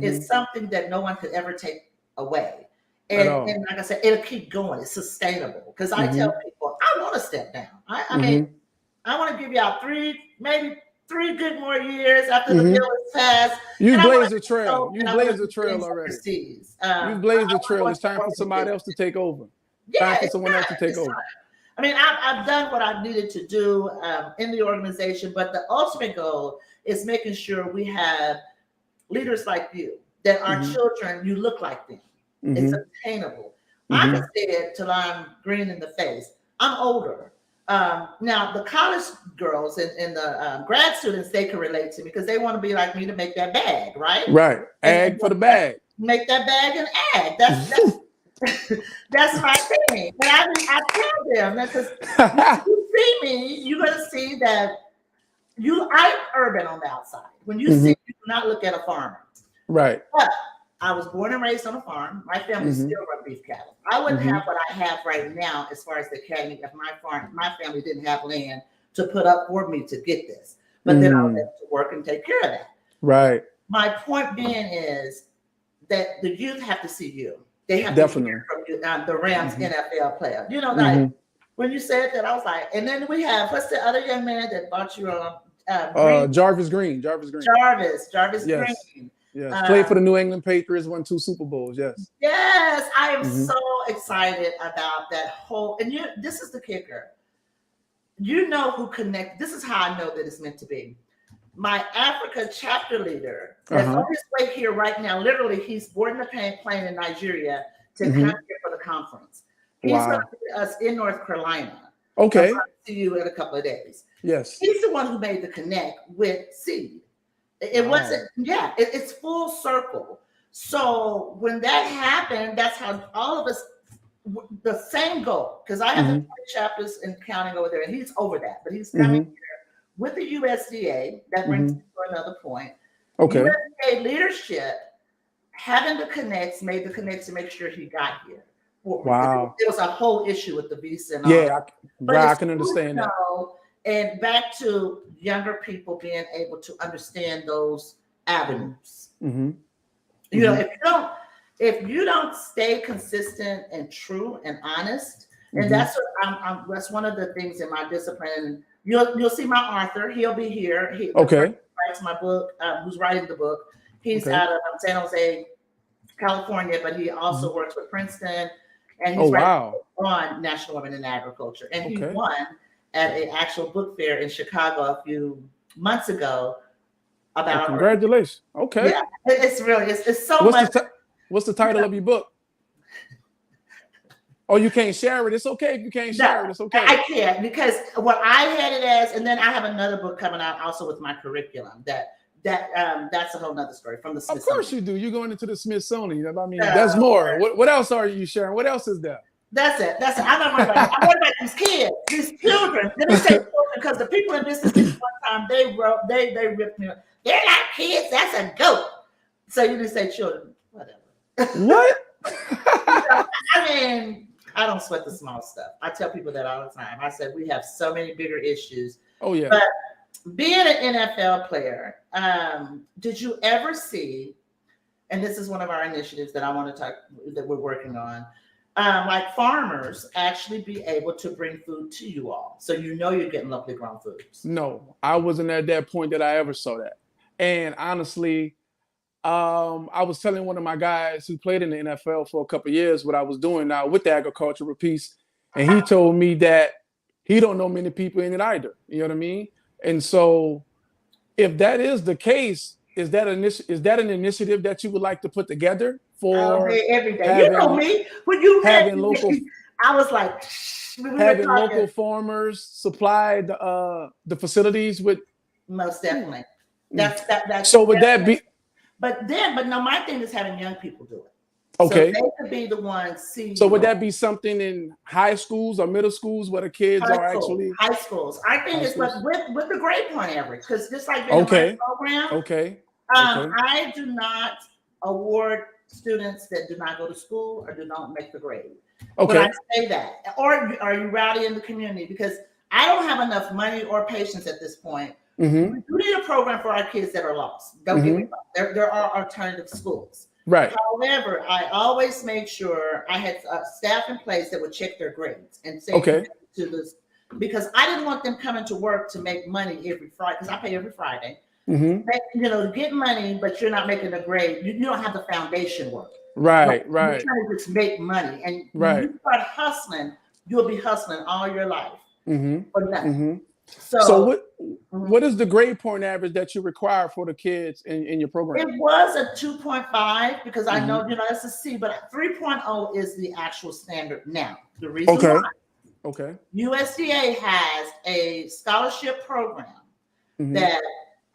S2: is something that no one could ever take away. And like I said, it'll keep going. It's sustainable. Because I tell people, I want to step down. I mean, I want to give y'all maybe three good more years after the bill is passed.
S3: You blazed the trail. You blazed the trail already. You blazed the trail. It's time for somebody else to take over.
S2: Yeah,
S3: time for someone else to take over.
S2: I mean, I've done what I've needed to do in the organization, but the ultimate goal is making sure we have leaders like you, that our children, you look like them. It's attainable. I can say it till I'm green in the face. I'm older. Now, the college girls and the grad students, they can relate to me because they want to be like me to make that bag, right?
S3: Right. Ag for the bag.
S2: Make that bag and ag. That's my thing. And I tell them that because you see me, you're going to see that I'm urban on the outside. When you see me, you do not look at a farmer.
S3: Right.
S2: But I was born and raised on a farm. My family still run beef cattle. I wouldn't have what I have right now as far as the academy if my family didn't have land to put up for me to get this. But then I was able to work and take care of that. Right. My point being is that the youth have to see you. They have to hear from you. The Rams NFL player. Like when you said that, I was like, and then we have, what's the other young man that bought you on?
S3: Jarvis Green. Jarvis
S2: Green.
S3: Yes, played for the New England Patriots, won 2 Super Bowls. Yes.
S2: Yes, I am so excited about that whole. And this is the kicker. You know who connect. This is how I know that it's meant to be. My Africa chapter leader that's on his way here right now. Literally, he's boarding a plane in Nigeria to come here for the conference. He's going to meet us in North Carolina.
S3: Okay.
S2: I'll see you in a couple of days.
S3: Yes.
S2: He's the one who made the connect with Seed. It wasn't, it's full circle. So when that happened, that's how all of us, the same goal, because I have the 20 chapters in counting over there, and he's over that, but he's coming here with the USDA. That brings me to another point. Okay. USDA leadership, having the connects, made the connects to make sure he got here.
S3: Wow.
S2: It was a whole issue with the visa and all.
S3: I can understand that.
S2: And back to younger people being able to understand those avenues. If you don't stay consistent and true and honest, and that's what that's one of the things in my discipline. You'll see my author. He'll be here. He writes my book. Who's writing the book? He's out of San Jose, California, but he also works with Princeton, and he's writing on National Women in Agriculture. And he won at an actual book fair in Chicago a few months ago about
S3: congratulations. Okay.
S2: Yeah, it's really it's so much.
S3: What's the title of your book? Oh, you can't share it. It's okay if you can't share it. It's okay.
S2: I can't, because what I had it as, and then I have another book coming out also with my curriculum that's a whole nother story from the Smithsonian.
S3: Of course you do. You're going into the Smithsonian. I mean, that's more. What else are you sharing? What else is there?
S2: That's it. I'm not worried about it. I'm worried about these kids, these children. Let me say children, because the people in business one time they ripped me up. They're not kids. That's a goat. So you didn't say children. Whatever.
S3: What?
S2: I mean, I don't sweat the small stuff. I tell people that all the time. I said we have so many bigger issues.
S3: Oh yeah.
S2: But being an NFL player, did you ever see? And this is one of our initiatives that I want to talk that we're working on. Like farmers actually be able to bring food to you all, so you're getting locally grown foods.
S3: No, I wasn't at that point that I ever saw that. And honestly, I was telling one of my guys who played in the NFL for a couple of years what I was doing now with the agricultural piece, and he told me that he don't know many people in it either. You know what I mean? And so, if that is the case, is that an initiative that you would like to put together for
S2: every day? You know me. When you
S3: having local,
S2: I was like,
S3: having local farmers supply the facilities with.
S2: Most definitely. That's
S3: so would that be?
S2: But no, my thing is having young people do it.
S3: Okay.
S2: So they could be the ones see.
S3: So would that be something in high schools or middle schools where the kids are actually
S2: high schools? I think it's with the grade point average, because just like
S3: okay.
S2: program.
S3: Okay.
S2: I do not award students that do not go to school or do not make the grade.
S3: Okay.
S2: When I say that, or are you rowdy in the community? Because I don't have enough money or patience at this point.
S3: Mm-hmm.
S2: We do need a program for our kids that are lost. Don't get me wrong. There are alternative schools.
S3: Right.
S2: However, I always made sure I had staff in place that would check their grades and say to this, because I didn't want them coming to work to make money every Friday, because I pay every Friday.
S3: Mm-hmm.
S2: To get money, but you're not making a grade. You don't have the foundation work.
S3: Right.
S2: You're trying to just make money, and when you start hustling, you'll be hustling all your life for nothing.
S3: Mm-hmm.
S2: So
S3: what is the grade point average that you require for the kids in your program?
S2: It was a 2.5 because I know that's a C, but 3.0 is the actual standard now. The reason why USDA has a scholarship program that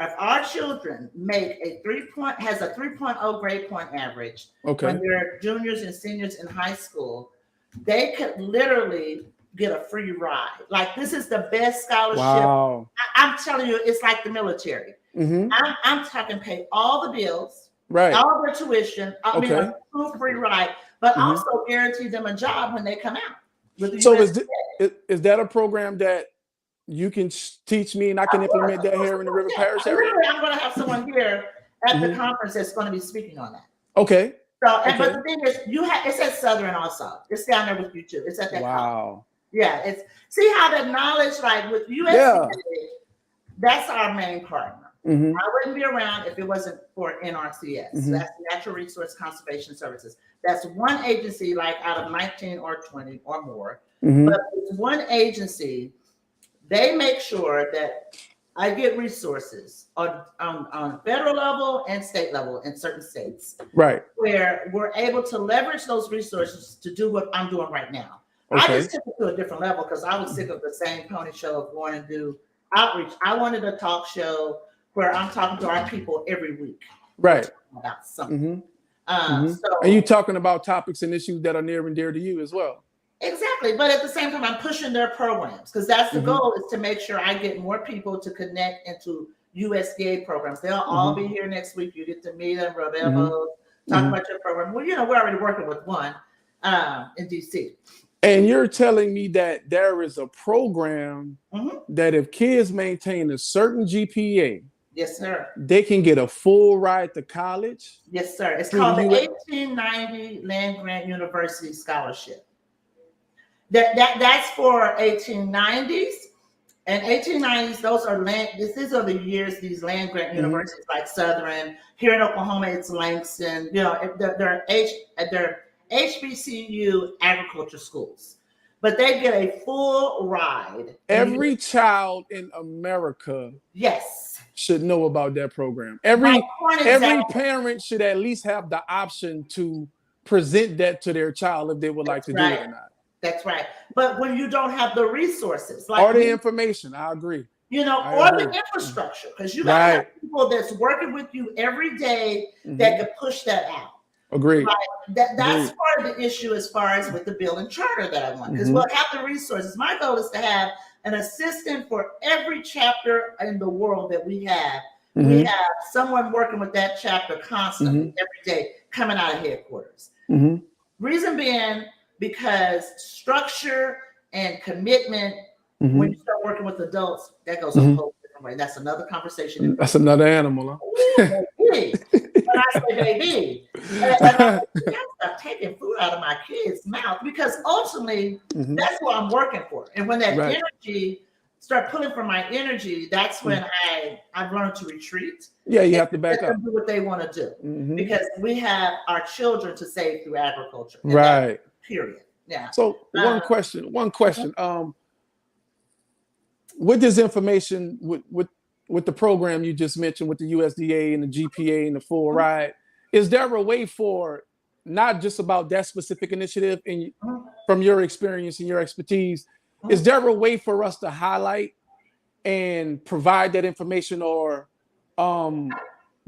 S2: if our children make a 3.0 grade point average when they're juniors and seniors in high school, they could literally get a free ride. Like, this is the best scholarship.
S3: Wow.
S2: I'm telling you, it's like the military. I'm talking pay all the bills,
S3: right?
S2: All their tuition. I mean, a free ride, but also guarantee them a job when they come out.
S3: So is that a program that you can teach me and I can implement that here in the River Parish area?
S2: I'm going to have someone here at the conference that's going to be speaking on that.
S3: Okay.
S2: So, but the thing is, it says Southern also. It's down there with you too. It's at that conference. Yeah, it's see how that knowledge, like with USDA, that's our main partner. I wouldn't be around if it wasn't for NRCS. That's Natural Resource Conservation Services. That's one agency, like out of 19 or 20 or more. But it's one agency. They make sure that I get resources on federal level and state level in certain states,
S3: right? Where
S2: we're able to leverage those resources to do what I'm doing right now. I just took it to a different level because I was sick of the same pony show of going and do outreach. I wanted a talk show where I'm talking to our people every week,
S3: right?
S2: About something.
S3: So, and you talking about topics and issues that are near and dear to you as well.
S2: Exactly, but at the same time, I'm pushing their programs because that's the goal, is to make sure I get more people to connect into USDA programs. They'll all be here next week. You get to meet them, rub elbows, talk about your program. Well, we're already working with one in DC.
S3: And you're telling me that there is a program that if kids maintain a certain GPA,
S2: yes, sir,
S3: they can get a full ride to college?
S2: Yes, sir. It's called the 1890 Land Grant University Scholarship. That's for 1890s and 1890s. Those are these are the years these land grant universities like Southern. Here in Oklahoma, it's Langston. They're HBCU agriculture schools, but they get a full ride.
S3: Every child in America, should know about that program. Every parent should at least have the option to present that to their child if they would like to do it or not. That's
S2: right. But when you don't have the resources,
S3: or the information, I agree.
S2: Or the infrastructure, because you got to have people that's working with you every day that can push that out.
S3: Agreed.
S2: That's part of the issue as far as with the bill and charter that I want, because we'll have the resources. My goal is to have an assistant for every chapter in the world that we have. We have someone working with that chapter constantly every day coming out of headquarters. Reason being, because structure and commitment, when you start working with adults, that goes a whole different way. That's another conversation.
S3: That's another animal.
S2: Huh? When I say baby, I start taking food out of my kids' mouth, because ultimately that's what I'm working for. And when that energy start pulling from my energy, that's when I've learned to retreat.
S3: Yeah, you have to back up.
S2: Do what they want to do, because we have our children to save through agriculture.
S3: Right.
S2: Period. Yeah.
S3: So one question. With this information, with the program you just mentioned, with the USDA and the GPA and the full ride, is there a way for, not just about that specific initiative and from your experience and your expertise, is there a way for us to highlight and provide that information, or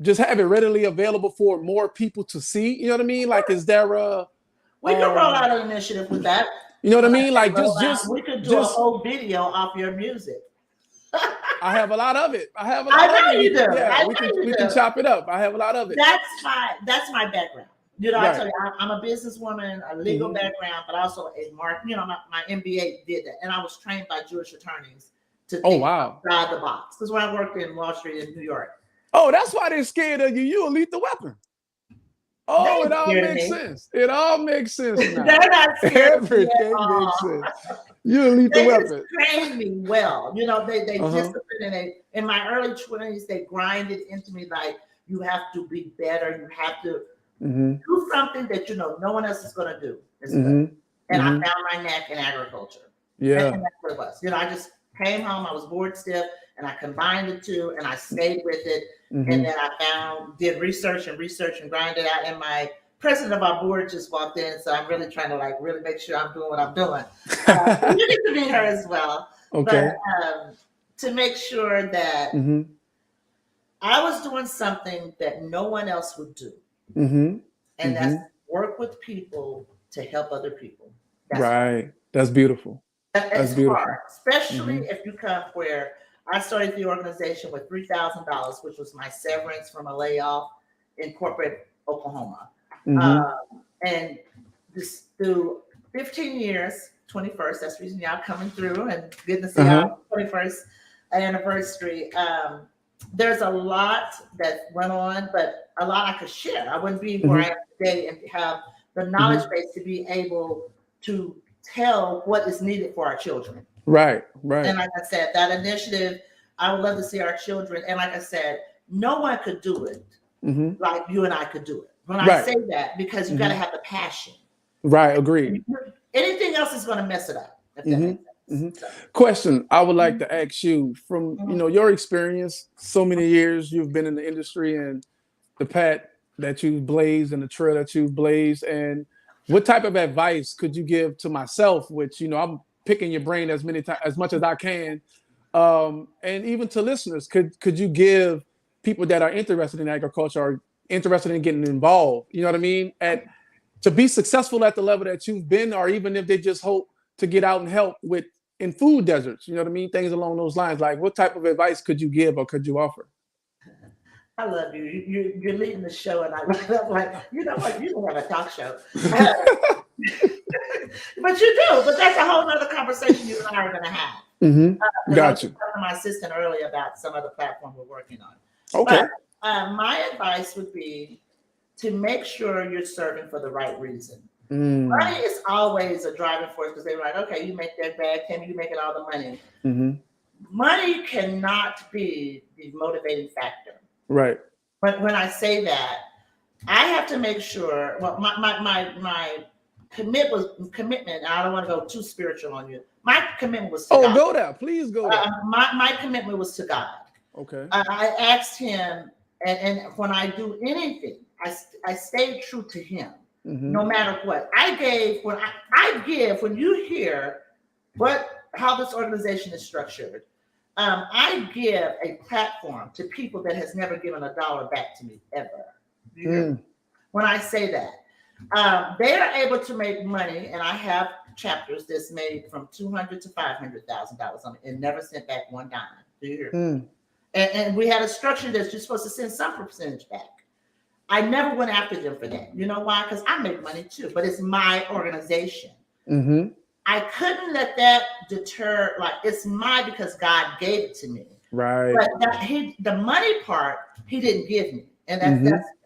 S3: just have it readily available for more people to see? You know what I mean? Like, is there a
S2: we can roll out an initiative with that.
S3: You know what I mean? Like,
S2: we could do a whole video off your music.
S3: I have a lot of it. I have a
S2: I
S3: lot
S2: know
S3: of it.
S2: you do.
S3: Yeah,
S2: I
S3: we
S2: know you
S3: can
S2: do.
S3: chop it up. I have a lot of it.
S2: That's my background. You know, I
S3: Right.
S2: tell you, I'm a businesswoman, a legal
S3: Mhm.
S2: background, but also a mark. You know, my MBA did that, and I was trained by Jewish attorneys to
S3: Oh
S2: think
S3: wow.
S2: outside the box. Because when I worked in Wall Street in New York,
S3: Oh, that's why they're scared of you. You a lethal weapon.
S2: they
S3: Oh, it
S2: ain't
S3: all
S2: scared of
S3: makes
S2: me.
S3: sense. It all makes sense now.
S2: They're not scared of me at
S3: Everything makes
S2: all.
S3: sense. You a lethal
S2: They just
S3: weapon.
S2: trained me well. You know, they
S3: Uh-huh.
S2: disciplined and in my early 20s, they grinded into me like you have to be better. You have to
S3: Mm-hmm.
S2: do something that you know no one else is going to do as well.
S3: Mm-hmm.
S2: And I
S3: Mm-hmm.
S2: found my neck in agriculture.
S3: Yeah.
S2: And that's what it was. You know, I just came home, I was bored stiff, and I combined the two and I stayed with it.
S3: Mm-hmm.
S2: And then I did research and grinded out. And my president of our board just walked in. So I'm really trying to like really make sure I'm doing what I'm doing. You get to meet her as well.
S3: Okay.
S2: But to make sure that
S3: Mm-hmm.
S2: I was doing something that no one else would do.
S3: Mm-hmm.
S2: And
S3: Mm-hmm.
S2: that's work with people to help other people. That's
S3: Right. That's beautiful.
S2: It's
S3: That's beautiful.
S2: hard, especially
S3: Mhm.
S2: if you come where I started the organization with $3,000, which was my severance from a layoff in corporate Oklahoma.
S3: Mm-hmm.
S2: And just through 15 years, 21st, that's the reason y'all coming through and getting to see our 21st anniversary. There's a lot that went on, but a lot I could share. I wouldn't be where I am today and have the knowledge base to be able to tell what is needed for our children.
S3: Right. Right.
S2: And like I said, that initiative, I would love to see our children. And like I said, no one could do it
S3: Mm-hmm.
S2: like you and I could do it. When I
S3: Right.
S2: say that, because you got to have the passion.
S3: Right. Agreed.
S2: Anything else is going to mess it up. If that
S3: Mhm.
S2: makes sense.
S3: Mhm.
S2: So,
S3: Question I would like to ask you from
S2: Mhm.
S3: your experience, so many years you've been in the industry and the path that you've blazed and the trail that you've blazed, and what type of advice could you give to myself, which I'm picking your brain as much as I can, and even to listeners, could you give people that are interested in agriculture or interested in getting involved, you know what I mean, to be successful at the level that you've been, or even if they just hope to get out and help with in food deserts, you know what I mean? Things along those lines. Like, what type of advice could you give or could you offer?
S2: I love you. You're leading the show, and I'm like, you know what? You don't have a talk show. But you do. But that's a whole other conversation you and I are going to have.
S3: Mm-hmm. Got
S2: I was
S3: you.
S2: talking to my assistant earlier about some other platform we're working on.
S3: Okay.
S2: But my advice would be to make sure you're serving for the right reason.
S3: Mm.
S2: Money is always a driving force because they're like, okay, you make that bag, Tammy, you making all the money.
S3: Mm-hmm.
S2: Money cannot be the motivating factor.
S3: Right.
S2: But when I say that, I have to make sure. Well, my commitment. I don't want to go too spiritual on you. My commitment was to God.
S3: Go there. Please go there.
S2: My commitment was to God.
S3: Okay.
S2: I asked Him, and when I do anything, I stay true to Him, no matter what. I gave when I give. When you hear how this organization is structured, I give a platform to people that has never given $1 back to me ever. When I say that, they are able to make money, and I have chapters that's made from $200,000 to $500,000 on it and never sent back one dime. Do you hear? And we had a structure that you're supposed to send some percentage back. I never went after them for that. You know why? Because I make money too, but it's my organization.
S3: Mm-hmm.
S2: I couldn't let that deter. Like, it's mine because God gave it to me.
S3: Right.
S2: But the money part, He didn't give me, and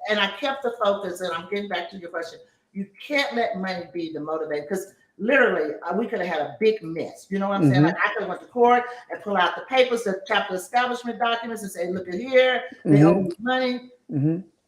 S2: and I kept the focus. And I'm getting back to your question. You can't let money be the motivator, because literally we could have had a big mess. You know what I'm saying? Like, I could have went to court and pull out the papers, the chapter establishment documents, and say, "Look at here, they owe me money."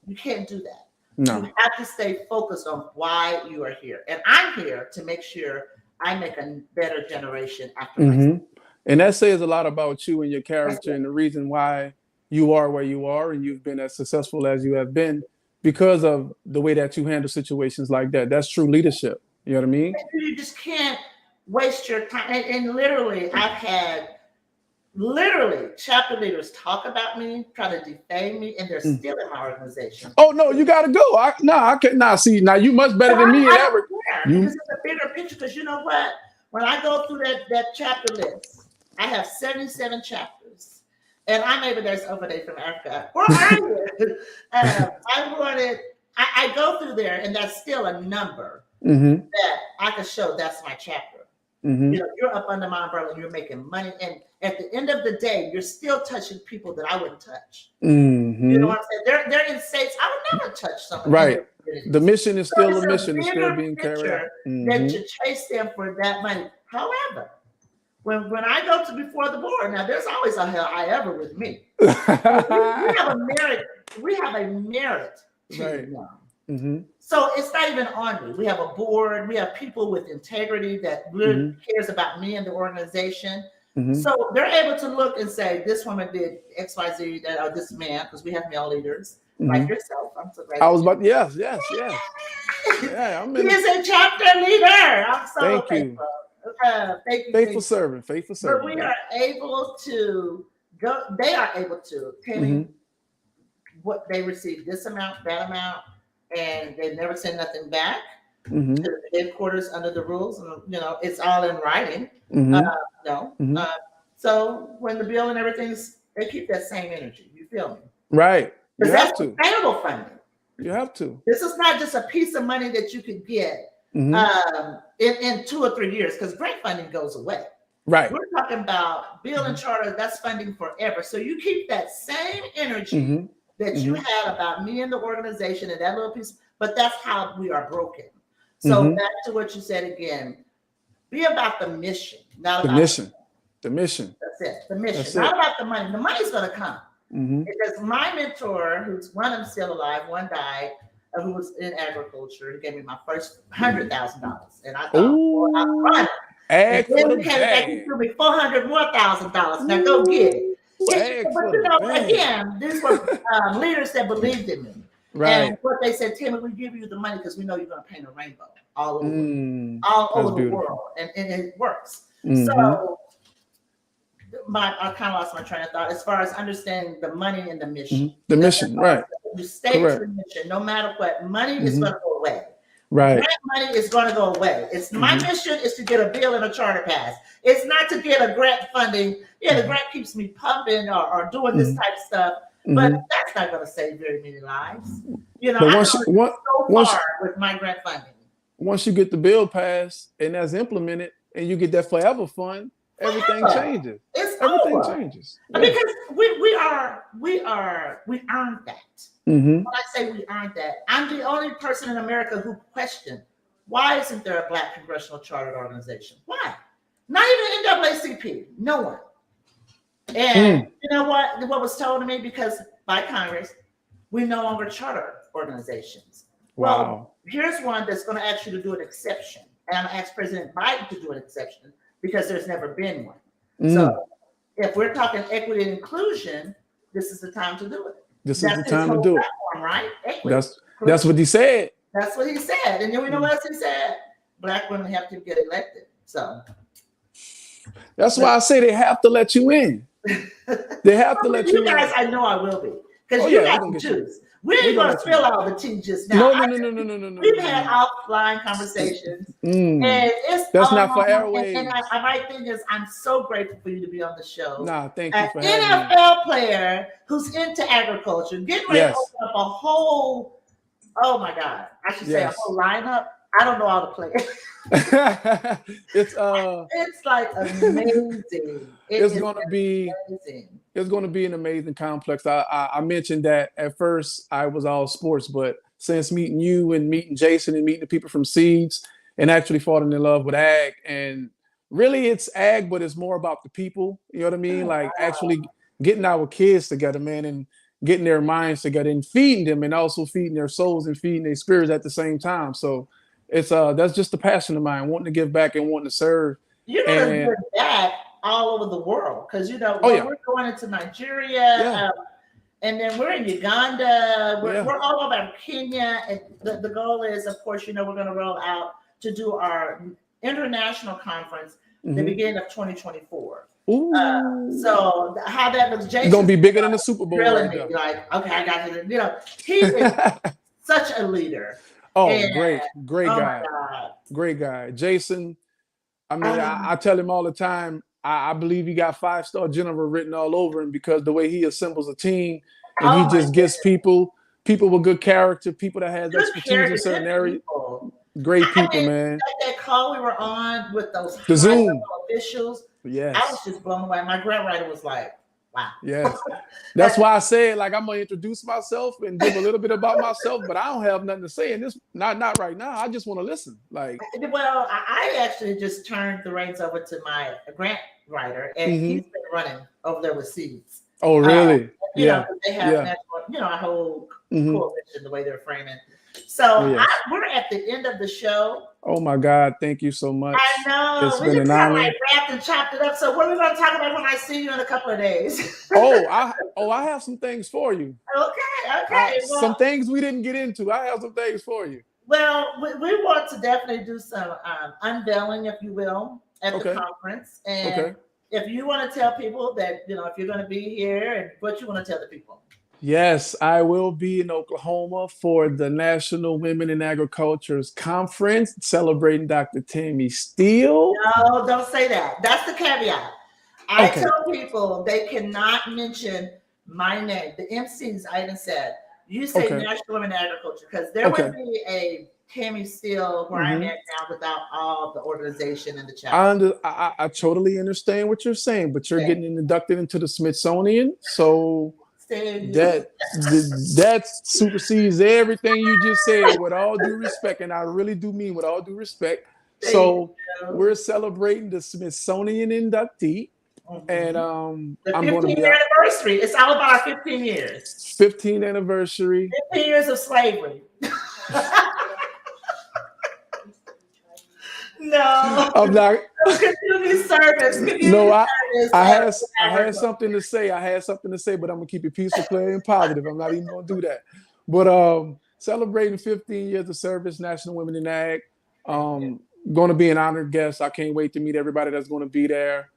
S2: You can't do that.
S3: No.
S2: You have to stay focused on why you are here, and I'm here to make sure I make a better generation after myself.
S3: And that says a lot about you and your character and the reason why you are where you are and you've been as successful as you have been, because of the way that you handle situations like that. That's true leadership. You know what I mean?
S2: You just can't waste your time. And literally, I've had chapter leaders talk about me, try to defame me, and they're still in my organization.
S3: Oh no, you gotta go. I can't. See, now you much better than me.
S2: Because it's a bigger picture. Because you know what? When I go through that chapter list, I have 77 chapters. and I maybe there's somebody from Africa. Where are you? I go through there, and that's still a number that I can show. That's my chapter. You know, you're up under my umbrella and you're making money. And at the end of the day, you're still touching people that I wouldn't touch. You know what I'm saying? They're in states I would never touch someone.
S3: Right. The mission is still a mission. It's still
S2: bigger
S3: being carried out.
S2: That you chase them for that money. However, when I go to before the board, now there's always a hell I ever with me. we have a merit team now. So it's not even on me. We have a board. We have people with integrity that really cares about me and the organization. So they're able to look and say, this woman did X, Y, Z, or this man, because we have male leaders like yourself. I'm so glad.
S3: I was about, yes. Yeah,
S2: he is a chapter leader. I'm so thankful. Thank you.
S3: Faithful servant.
S2: But we are able to go, they are able to tell me what they received, this amount, that amount, and they never send nothing back to the headquarters under the rules. And, you know, it's all in writing. So when the bill and everything's, they keep that same energy. You feel me?
S3: Right. You have
S2: that's
S3: to.
S2: Sustainable funding.
S3: You have to.
S2: This is not just a piece of money that you could get in 2 or 3 years, because grant funding goes away.
S3: Right.
S2: We're talking about bill and charter, that's funding forever. So you keep that same energy that you had about me and the organization and that little piece, but that's how we are broken. So back to what you said again, be about the mission, not about
S3: the mission.
S2: That's it. The mission, not about the money. The money's going to come. Because my mentor, who's one of them still alive, one died, who was in agriculture, he gave me my first $100,000, and I thought, well, I'm running. And then he threw me $400,000 more. Now go get it. But you know, again, these were leaders that believed in me. Right. And what they said, Timmy, we give you the money because we know you're going to paint a rainbow all over the world, and it works. So I kind of lost my train of thought as far as understanding the money and the mission.
S3: The mission, right?
S2: You stay to the mission, no matter what. Money is going to go away.
S3: Right.
S2: Grant money is going to go away. It's my mission is to get a bill and a charter pass. It's not to get a grant funding. Yeah, the grant keeps me pumping or doing this type of stuff, but that's not going to save very many lives. You know, I'm so far with my grant funding.
S3: Once you get the bill passed and that's implemented, and you get that forever fund, everything changes. Everything changes.
S2: Yeah. Because we earned that. When I say we earned that, I'm the only person in America who questioned, why isn't there a Black congressional chartered organization? Why? Not even NAACP. No one. And you know what? What was told to me, because by Congress, we no longer charter organizations.
S3: Wow.
S2: Well, here's one that's going to ask you to do an exception. And I'm going to ask President Biden to do an exception because there's never been one. So if we're talking equity and inclusion, this is the time to do it.
S3: This is the time to do it.
S2: Right?
S3: That's what he said.
S2: That's what he said. And then we know what else he said. Black women have to get elected. So
S3: that's why I say they have to let you in. They have to let you in.
S2: You guys, I know I will be. Because you got to choose. We ain't going to spill all the tea just now.
S3: No.
S2: We've had offline conversations. And
S3: that's not for airwaves.
S2: And my thing is, I'm so grateful for you to be on the show.
S3: Nah, thank you for having me.
S2: An NFL player who's into agriculture, getting ready to open up a whole, oh my God, I should say a whole lineup. I don't know all the players. It's like amazing.
S3: It's going to be an amazing complex. I mentioned that at first I was all sports, but since meeting you and meeting Jason and meeting the people from Seeds and actually falling in love with ag, and really it's ag, but it's more about the people. You know what I mean? Like actually getting our kids together, man, and getting their minds together and feeding them, and also feeding their souls and feeding their spirits at the same time. So it's that's just a passion of mine, wanting to give back and wanting to serve.
S2: You're going to give back all over the world, because you know we're going into Nigeria, and then we're in Uganda. We're all over Kenya, and the goal is, of course, we're going to roll out to do our international conference the beginning of 2024. So how that looks, Jason's
S3: gonna be bigger than the Super Bowl.
S2: Right, like, okay, I got it. You know, he is such a leader.
S3: Oh, and, great guy. Great guy. Jason, I mean, I tell him all the time,
S4: I believe he got 5-star general written all over him because the way he assembles a team and he
S2: Oh my
S4: just gets
S2: goodness.
S4: people with good character, people that has
S2: Good
S4: expertise in
S2: character,
S4: certain
S2: good
S4: areas,
S2: people.
S4: great
S2: I
S4: people,
S2: mean,
S4: man.
S2: that call we were on with those
S4: The
S2: high
S4: Zoom,
S2: level officials, I was
S4: yes,
S2: just blown away. My grant writer was like, wow.
S4: yes. That's
S2: That's
S4: why I said like I'm gonna introduce myself and give a little bit about myself, but I don't have nothing to say in this. Not right now. I just want to listen. Like,
S2: well, I actually just turned the reins over to my grant writer, and
S4: hmm
S2: he's been running over there with seeds.
S4: oh
S2: Uh,
S4: really? Yeah,
S2: they have
S4: yeah.
S2: national, a whole
S4: Hmm.
S2: coalition the way they're framing. So
S4: Yes.
S2: we're at the end of the show.
S4: Oh my God, thank you so
S2: I
S4: much.
S2: know
S4: It's
S2: we
S4: been
S2: just
S4: an
S2: kind of like
S4: honor.
S2: wrapped and chopped it up. So what are we going to talk about when I see you in a couple of days?
S4: I have some things for you.
S2: Okay.
S4: Some things we didn't get into. I have some things for you.
S2: Well, we want to definitely do some unveiling, if you will, at the
S4: Okay.
S2: conference. And
S4: Okay.
S2: if you want to tell people that, if you're going to be here and what you want to tell the people.
S4: Yes, I will be in Oklahoma for the National Women in Agriculture's Conference celebrating Dr. Tammy Steele.
S2: No, don't say that. That's the caveat. I
S4: Okay.
S2: tell people they cannot mention my name. The MCs, I even said, you say
S4: Okay.
S2: National Women in Agriculture, because there
S4: Okay.
S2: would be a Tammy Steele where I'm at now without all the organization and the chapter.
S4: I totally understand what you're saying, but you're
S2: Okay.
S4: getting inducted into the Smithsonian, so
S2: Stay.
S4: that supersedes everything you just said. With all due respect, and I really do mean with all due respect. So we're celebrating the Smithsonian inductee, and
S2: The
S4: I'm going to
S2: 15th
S4: be out
S2: anniversary. It's all about our 15 years.
S4: 15th anniversary.
S2: 15 years of slavery. No.
S4: I'm not.
S2: Community service.
S4: No, I
S2: service,
S4: had something to say. I had something to say, but I'm gonna keep it peaceful, clear, and positive. I'm not even gonna do that. But celebrating 15 years of service, National Women in Ag. Going to be an honored guest. I can't wait to meet everybody that's going to be there.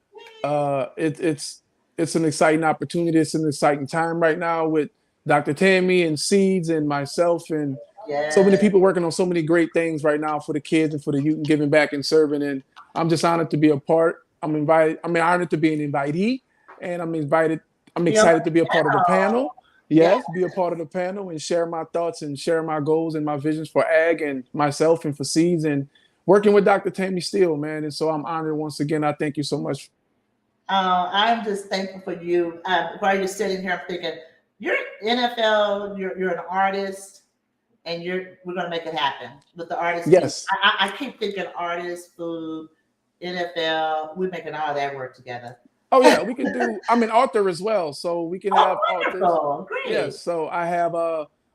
S4: It's an exciting opportunity. It's an exciting time right now with Dr. Tammy and Seeds and myself and so many people working on so many great things right now for the kids and for the youth and giving back and serving. And I'm just honored to be a part. I'm honored to be an invitee, and I'm excited to be a part of the panel. Yes, be a part of the panel and share my thoughts and share my goals and my visions for ag and myself and for Seeds and working with Dr. Tammy Steele, man. And so I'm honored once again. I thank you so much.
S2: I'm just thankful for you. While you're sitting here, I'm thinking, you're NFL, you're an artist, and we're gonna make it happen with the artist.
S4: Yes.
S2: I keep thinking artist, food, NFL, we're making all that work together.
S4: Oh yeah, we can do. I'm an author as well, so we can have
S2: authors. Great.
S4: Yes, so I have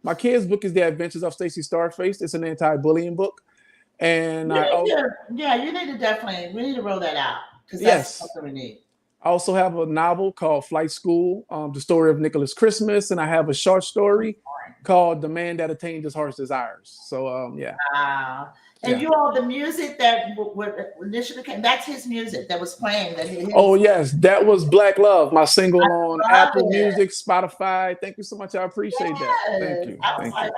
S4: my kids' book is The Adventures of Stacey Starface. It's an anti-bullying book, and
S2: you need to definitely we need to roll that out because that's something we need.
S4: I also have a novel called Flight School, the story of Nicholas Christmas, and I have a short story called The Man That Attained His Heart's Desires. So yeah.
S2: Wow. And you all, the music that initially came, that's his music that was playing.
S4: Oh yes, that was Black Love, my single on Apple Music, Spotify. Thank you so much. I appreciate that. Thank you.
S2: I was like,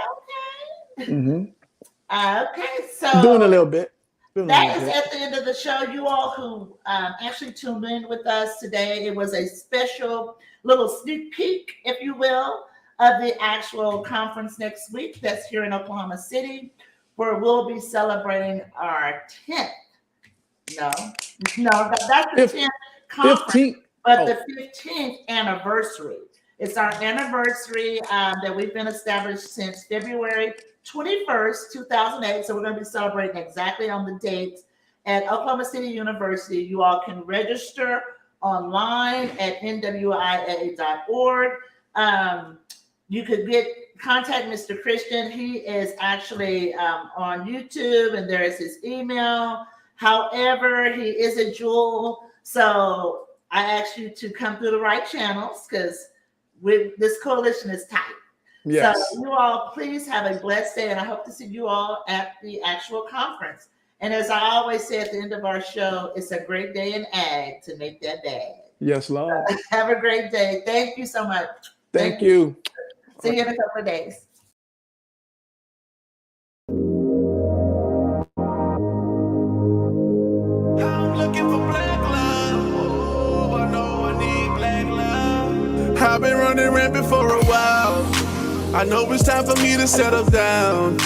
S2: okay. Mm-hmm. Okay, so
S4: doing a little bit.
S2: That is at the end of the show. You all who actually tuned in with us today, it was a special little sneak peek, if you will, of the actual conference next week. That's here in Oklahoma City, where we'll be celebrating our 10th. No, that's the 10th conference, 15th. But the 15th anniversary. It's our anniversary that we've been established since February 21st, 2008. So we're going to be celebrating exactly on the date at Oklahoma City University. You all can register online at nwiaa.org. You could contact Mr. Kirston. He is actually on YouTube, and there is his email. However, he is a jewel. So I ask you to come through the right channels because this coalition is tight. Yes. So you all please have a blessed day, and I hope to see you all at the actual conference. And as I always say at the end of our show, it's a great day in ag to make that bag.
S4: Yes, Lord.
S2: Have a great day. Thank you so much.
S4: Thank you.
S2: See you in a couple of days.
S1: I'm looking for black love. I've been running rampant for a while. I know it's time for me to settle down.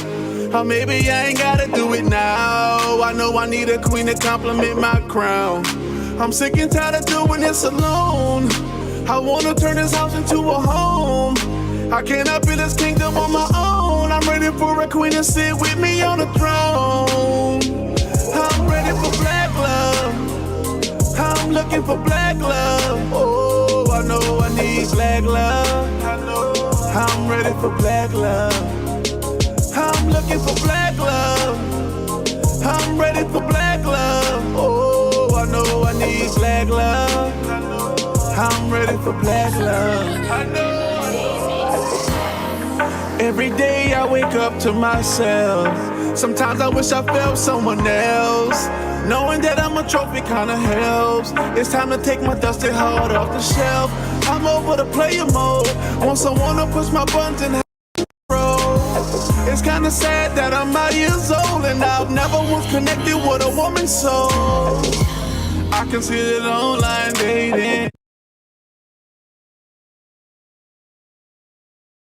S1: Or maybe I ain't gotta do it now. I know I need a queen to compliment my crown. I'm sick and tired of doing this alone. I wanna turn this house into a home. I cannot build this kingdom on my own. I'm ready for a queen to sit with me on the throne. I'm ready for black love. I'm looking for black love. Oh, I know I need black love. I'm ready for black love. I'm looking for black love. I'm ready for black love. Oh, I know I need black love. I'm ready for black love. I know. Every day I wake up to myself. Sometimes I wish I felt someone else. Knowing that I'm a trophy kinda helps. It's time to take my dusty heart off the shelf. I'm over the player mode. Want someone to push my buttons and roll. It's kinda sad that I'm my years old and I've never once connected with a woman's soul. I consider online dating.